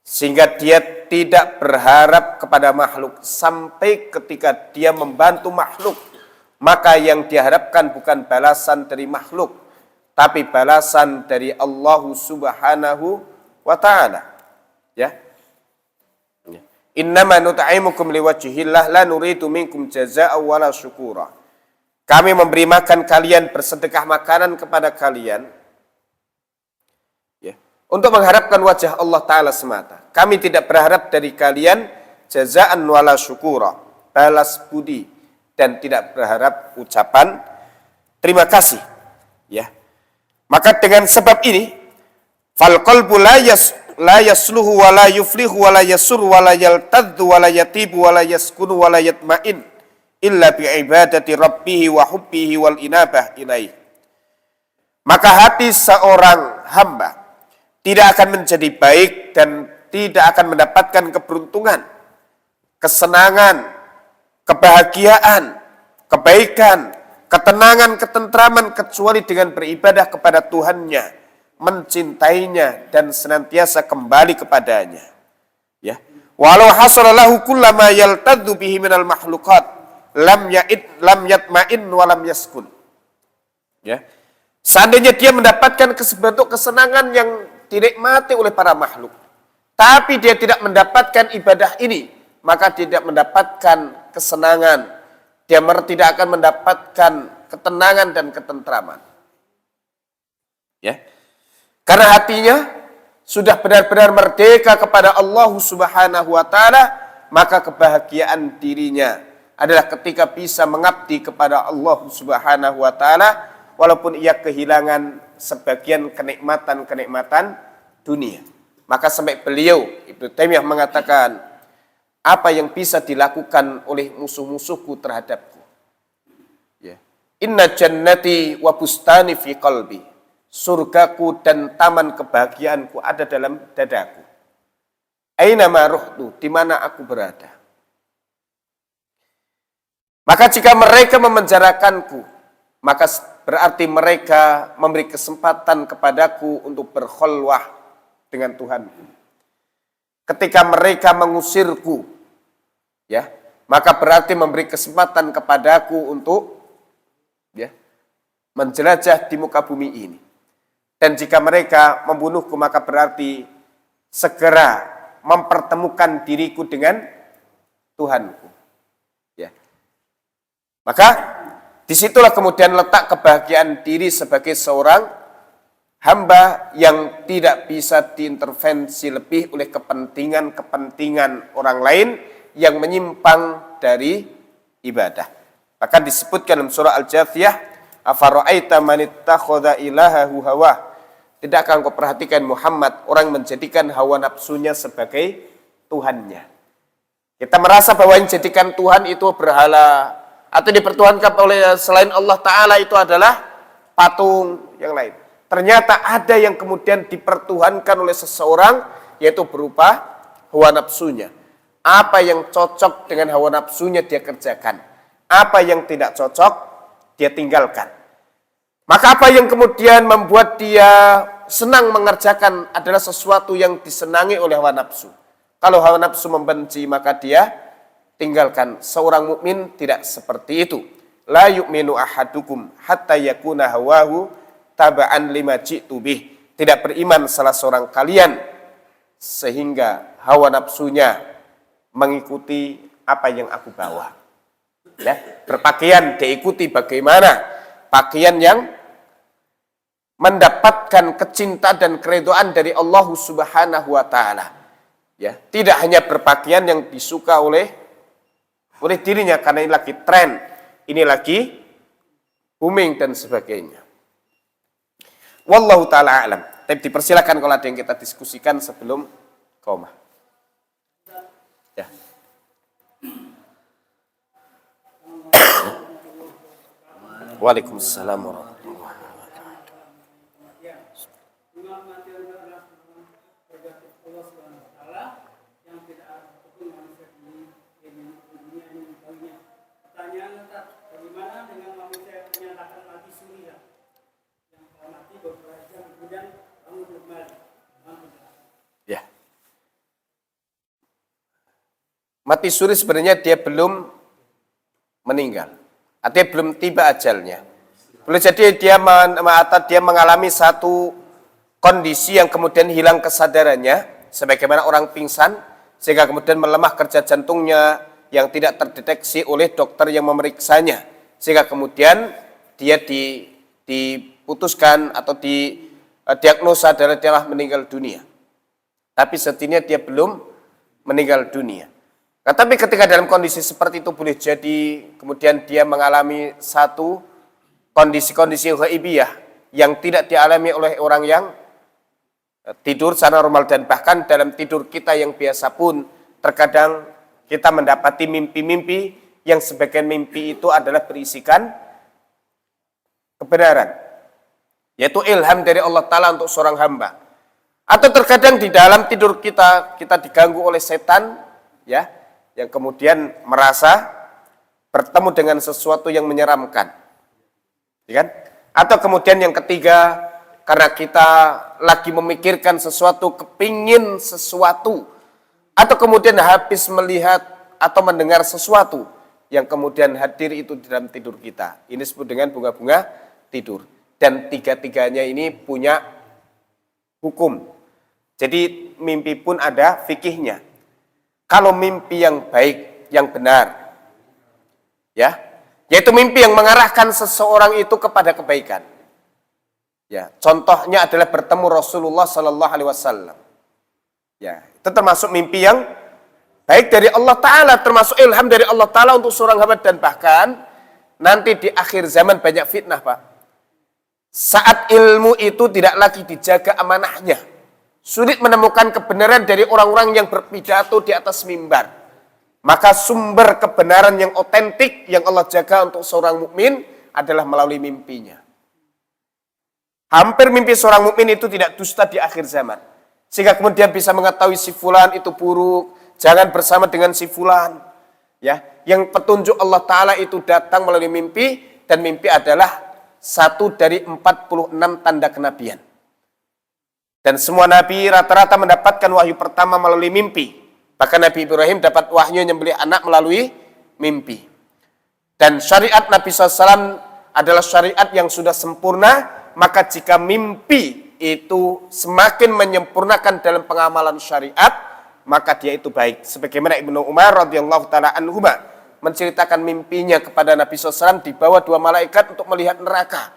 sehingga dia tidak berharap kepada makhluk. Sampai ketika dia membantu makhluk, maka yang diharapkan bukan balasan dari makhluk, tapi balasan dari Allah Subhanahu wa Ta'ala. Ya. Innama nut'imukum liwajhillah la nuridu minkum jazaa'an wala syukura. Kami memberi makan kalian, bersedekah makanan kepada kalian, ya, untuk mengharapkan wajah Allah Ta'ala semata. Kami tidak berharap dari kalian jazaa'an wala syukura, balas budi, dan tidak berharap ucapan terima kasih. Ya. Maka dengan sebab ini, fal qalbu la yasluhu wa la yuflihu wa la yasur wa la yaltaddu wa la yatibu wa la yaskunu wa la yatma'in illa bi ibadati rabbih wa hubbihi wal inabah ilaih. Maka hati seorang hamba tidak akan menjadi baik dan tidak akan mendapatkan keberuntungan, kesenangan, kebahagiaan, kebaikan, ketenangan, ketentraman kecuali dengan beribadah kepada Tuhannya, mencintainya dan senantiasa kembali kepadanya. Ya. Walau hasalallahu kullama yaltaddu bihi minal makhluqat lam yatma'in wa lam yaskun. Ya. Seandainya dia mendapatkan bentuk kesenangan yang dinikmati oleh para makhluk, tapi dia tidak mendapatkan ibadah ini, maka tidak mendapatkan kesenangan. Dia tidak akan mendapatkan ketenangan dan ketentraman. Ya. Karena hatinya sudah benar-benar merdeka kepada Allah Subhanahu wa Ta'ala, maka kebahagiaan dirinya adalah ketika bisa mengabdi kepada Allah Subhanahu wa Ta'ala walaupun ia kehilangan sebagian kenikmatan-kenikmatan dunia. Maka sampai beliau Ibnu Taimiyah mengatakan, apa yang bisa dilakukan oleh musuh-musuhku terhadapku? Ya. Inna jannati wa bustani fi qalbi. Surgaku dan taman kebahagiaanku ada dalam dadaku. Aina ma ruhtu, di mana aku berada. Maka jika mereka memenjarakanku, maka berarti mereka memberi kesempatan kepadaku untuk berkhulwah dengan Tuhanku. Ketika mereka mengusirku, ya, maka berarti memberi kesempatan kepadaku untuk, ya, menjelajah di muka bumi ini. Dan jika mereka membunuhku, maka berarti segera mempertemukan diriku dengan Tuhanku. Ya. Maka disitulah kemudian letak kebahagiaan diri sebagai seorang hamba yang tidak bisa diintervensi lebih oleh kepentingan-kepentingan orang lain yang menyimpang dari ibadah. Bahkan disebutkan dalam surah Al-Jathiyah, afara'aita man ittakhadha ilahahu hawah. Tidakkah engkau perhatikan Muhammad, orang menjadikan hawa nafsunya sebagai Tuhannya. Kita merasa bahwa yang jadikan Tuhan itu berhala atau dipertuhankan oleh selain Allah Ta'ala itu adalah patung yang lain. Ternyata ada yang kemudian dipertuhankan oleh seseorang, yaitu berupa hawa nafsunya. Apa yang cocok dengan hawa nafsunya dia kerjakan. Apa yang tidak cocok dia tinggalkan. Maka apa yang kemudian membuat dia senang mengerjakan adalah sesuatu yang disenangi oleh hawa nafsu. Kalau hawa nafsu membenci maka dia tinggalkan. Seorang mukmin tidak seperti itu. La yu'minu ahadukum hatta yakuna hawahu taba'an lima ji'tu bih. Tidak beriman salah seorang kalian sehingga hawa nafsunya mengikuti apa yang aku bawa. Ya, berpakaian diikuti bagaimana pakaian yang mendapatkan kecintaan dan keridhaan dari Allah Subhanahu wa taala. Ya, tidak hanya berpakaian yang disuka oleh dirinya karena ini lagi tren, ini lagi booming dan sebagainya. Wallahu taala alam. Tapi dipersilakan kalau ada yang kita diskusikan sebelum qomah. Ya. Waalaikumsalam warahmatullahi wabarakatuh. Ya. Mati suri sebenarnya dia belum meninggal. Artinya belum tiba ajalnya. Boleh jadi dia mengalami satu kondisi yang kemudian hilang kesadarannya, sebagaimana orang pingsan, sehingga kemudian melemah kerja jantungnya yang tidak terdeteksi oleh dokter yang memeriksanya, sehingga kemudian dia diputuskan atau didiagnosa adalah dia meninggal dunia. Tapi setidaknya dia belum meninggal dunia. Nah, tapi ketika dalam kondisi seperti itu boleh jadi kemudian dia mengalami satu kondisi-kondisi ghaibiyah yang tidak dialami oleh orang yang tidur secara normal, dan bahkan dalam tidur kita yang biasa pun terkadang kita mendapati mimpi-mimpi yang sebagian mimpi itu adalah berisikan kebenaran, yaitu ilham dari Allah Ta'ala untuk seorang hamba. Atau terkadang di dalam tidur kita diganggu oleh setan, ya, yang kemudian merasa bertemu dengan sesuatu yang menyeramkan, ya kan? Atau kemudian yang ketiga, karena kita lagi memikirkan sesuatu, kepingin sesuatu, atau kemudian habis melihat atau mendengar sesuatu yang kemudian hadir itu di dalam tidur kita. Ini disebut dengan bunga-bunga tidur. Dan tiga-tiganya ini punya hukum. Jadi mimpi pun ada fikihnya. Kalau mimpi yang baik, yang benar, ya, yaitu mimpi yang mengarahkan seseorang itu kepada kebaikan. Ya, contohnya adalah bertemu Rasulullah Sallallahu Alaihi Wasallam. Ya, itu termasuk mimpi yang baik dari Allah Ta'ala, termasuk ilham dari Allah Ta'ala untuk seorang hamba. Dan bahkan nanti di akhir zaman banyak fitnah, Pak. Saat ilmu itu tidak lagi dijaga amanahnya, sulit menemukan kebenaran dari orang-orang yang berpidato di atas mimbar. Maka sumber kebenaran yang otentik yang Allah jaga untuk seorang mukmin adalah melalui mimpinya. Hampir mimpi seorang mukmin itu tidak dusta di akhir zaman. Sehingga kemudian bisa mengetahui si fulan itu buruk, jangan bersama dengan si fulan. Ya, yang petunjuk Allah Ta'ala itu datang melalui mimpi, dan mimpi adalah satu dari 46 tanda kenabian. Dan semua nabi rata-rata mendapatkan wahyu pertama melalui mimpi. Bahkan Nabi Ibrahim dapat wahyu menyembelih anak melalui mimpi. Dan syariat Nabi SAW adalah syariat yang sudah sempurna. Maka jika mimpi itu semakin menyempurnakan dalam pengamalan syariat, maka dia itu baik. Sebagaimana Ibnu Umar radhiyallahu taala anhuma menceritakan mimpinya kepada Nabi SAW, dibawa dua malaikat untuk melihat neraka.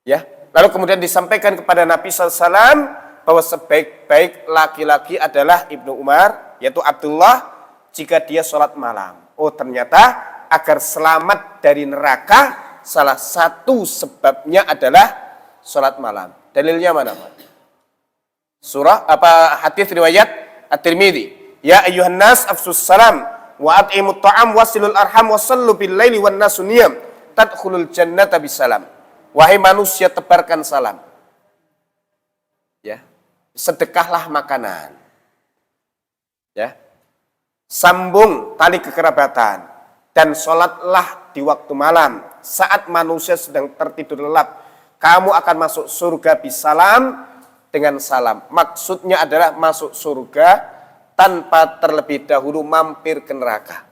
Ya, lalu kemudian disampaikan kepada Nabi SAW bahwa sebaik-baik laki-laki adalah Ibnu Umar, yaitu Abdullah, jika dia sholat malam. Oh, ternyata agar selamat dari neraka, salah satu sebabnya adalah sholat malam. Dalilnya mana, Pak? Surah hadis riwayat At-Tirmidzi. Ya ayyuhan nas afsus salam wa at'imut ta'am wasilul arham wasallu bil laili wan nasu niyam tadkhulul jannata bisalam. Wahai manusia, tebarkan salam. Ya. Sedekahlah makanan. Ya. sambung tali kekerabatan, dan sholatlah di waktu malam saat manusia sedang tertidur lelap. Kamu akan masuk surga bisalam, dengan salam. Maksudnya adalah masuk surga tanpa terlebih dahulu mampir ke neraka.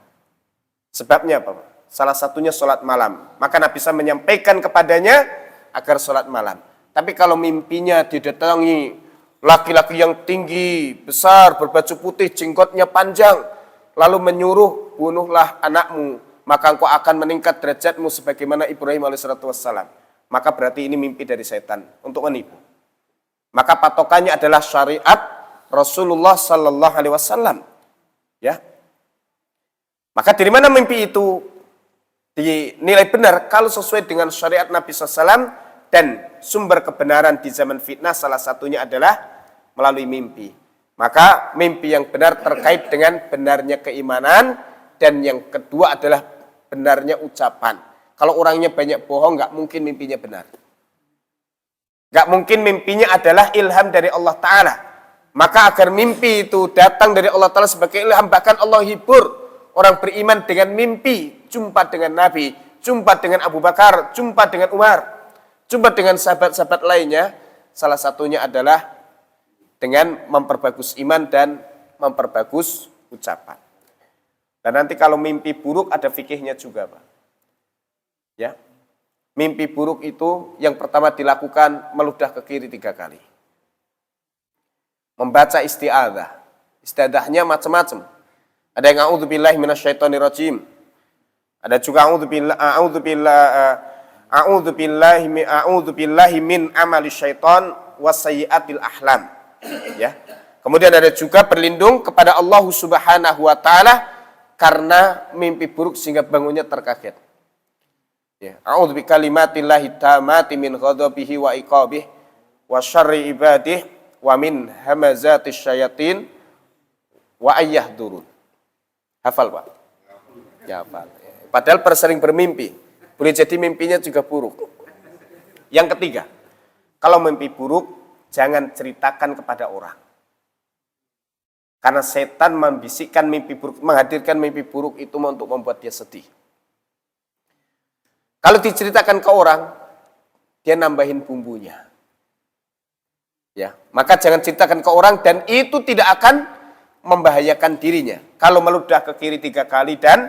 Sebabnya apa? Salah satunya sholat malam. Maka Nabi bisa menyampaikan kepadanya agar sholat malam. Tapi kalau mimpinya didatangi laki-laki yang tinggi, besar, berbaju putih, jenggotnya panjang, lalu menyuruh, bunuhlah anakmu, maka engkau akan meningkat derajatmu sebagaimana Ibrahim alaihissalam. Maka berarti ini mimpi dari setan untuk menipu. Maka patokannya adalah syariat Rasulullah sallallahu alaihi wasallam. Ya. Maka dari mana mimpi itu dinilai benar? Kalau sesuai dengan syariat Nabi SAW, dan sumber kebenaran di zaman fitnah salah satunya adalah melalui mimpi. Maka mimpi yang benar terkait dengan benarnya keimanan, dan yang kedua adalah benarnya ucapan. Kalau orangnya banyak bohong, nggak mungkin mimpinya benar. Nggak mungkin mimpinya adalah ilham dari Allah Ta'ala. Maka agar mimpi itu datang dari Allah Ta'ala sebagai ilham, bahkan Allah hibur orang beriman dengan mimpi, jumpa dengan Nabi, jumpa dengan Abu Bakar, jumpa dengan Umar, jumpa dengan sahabat-sahabat lainnya. Salah satunya adalah dengan memperbagus iman dan memperbagus ucapan. Dan nanti kalau mimpi buruk ada fikihnya juga, Pak. Ya. Mimpi buruk itu yang pertama dilakukan meludah ke kiri 3 kali. Membaca isti'adzah. Isti'adzahnya macam-macam. Ada yang a'udzubillahi minasyaitonirrajim. Ada juga a'udzubillahi min amali syaiton wasayyiatil ahlam. Ya. Kemudian ada juga berlindung kepada Allah Subhanahu wa taala karena mimpi buruk sehingga bangunnya terkaget. Ya, a'udzu bikalimatillahi tammati min ghadabihi wa iqabihi wa syarri ibadihi wa min hamazatis syayatin wa ayyahdurun. Hafal, Pak? Ya, hafal. Padahal sering bermimpi, boleh jadi mimpinya juga buruk. Yang ketiga, kalau mimpi buruk jangan ceritakan kepada orang. Karena setan membisikkan mimpi buruk, menghadirkan mimpi buruk itu untuk membuat dia sedih. Kalau diceritakan ke orang, dia nambahin bumbunya. Ya, maka jangan ceritakan ke orang, dan itu tidak akan membahayakan dirinya. Kalau meludah ke kiri 3 kali dan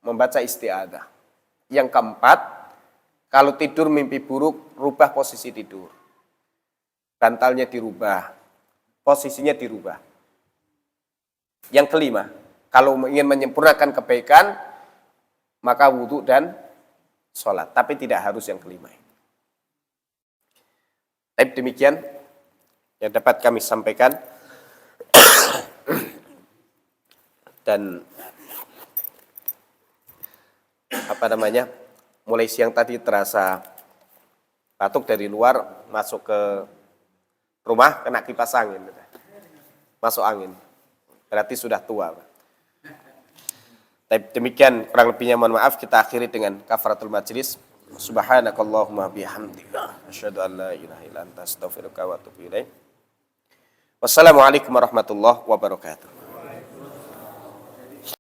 membaca isti'adzah. Yang keempat, kalau tidur mimpi buruk, rubah posisi tidur. Bantalnya dirubah, posisinya dirubah. Yang kelima, kalau ingin menyempurnakan kebaikan, maka wudhu dan sholat, tapi tidak harus yang kelima. Tapi demikian yang dapat kami sampaikan. Dan mulai siang tadi terasa batuk dari luar, masuk ke rumah kena kipas angin, masuk angin, berarti sudah tua. Tapi demikian kurang lebihnya, mohon maaf. Kita akhiri dengan kafaratul majlis. Subhanakallahumma bihamdika asyhadu an la ilaha illa anta astaghfiruka wa atubu ilaik. Wassalamualaikum warahmatullahi wabarakatuh.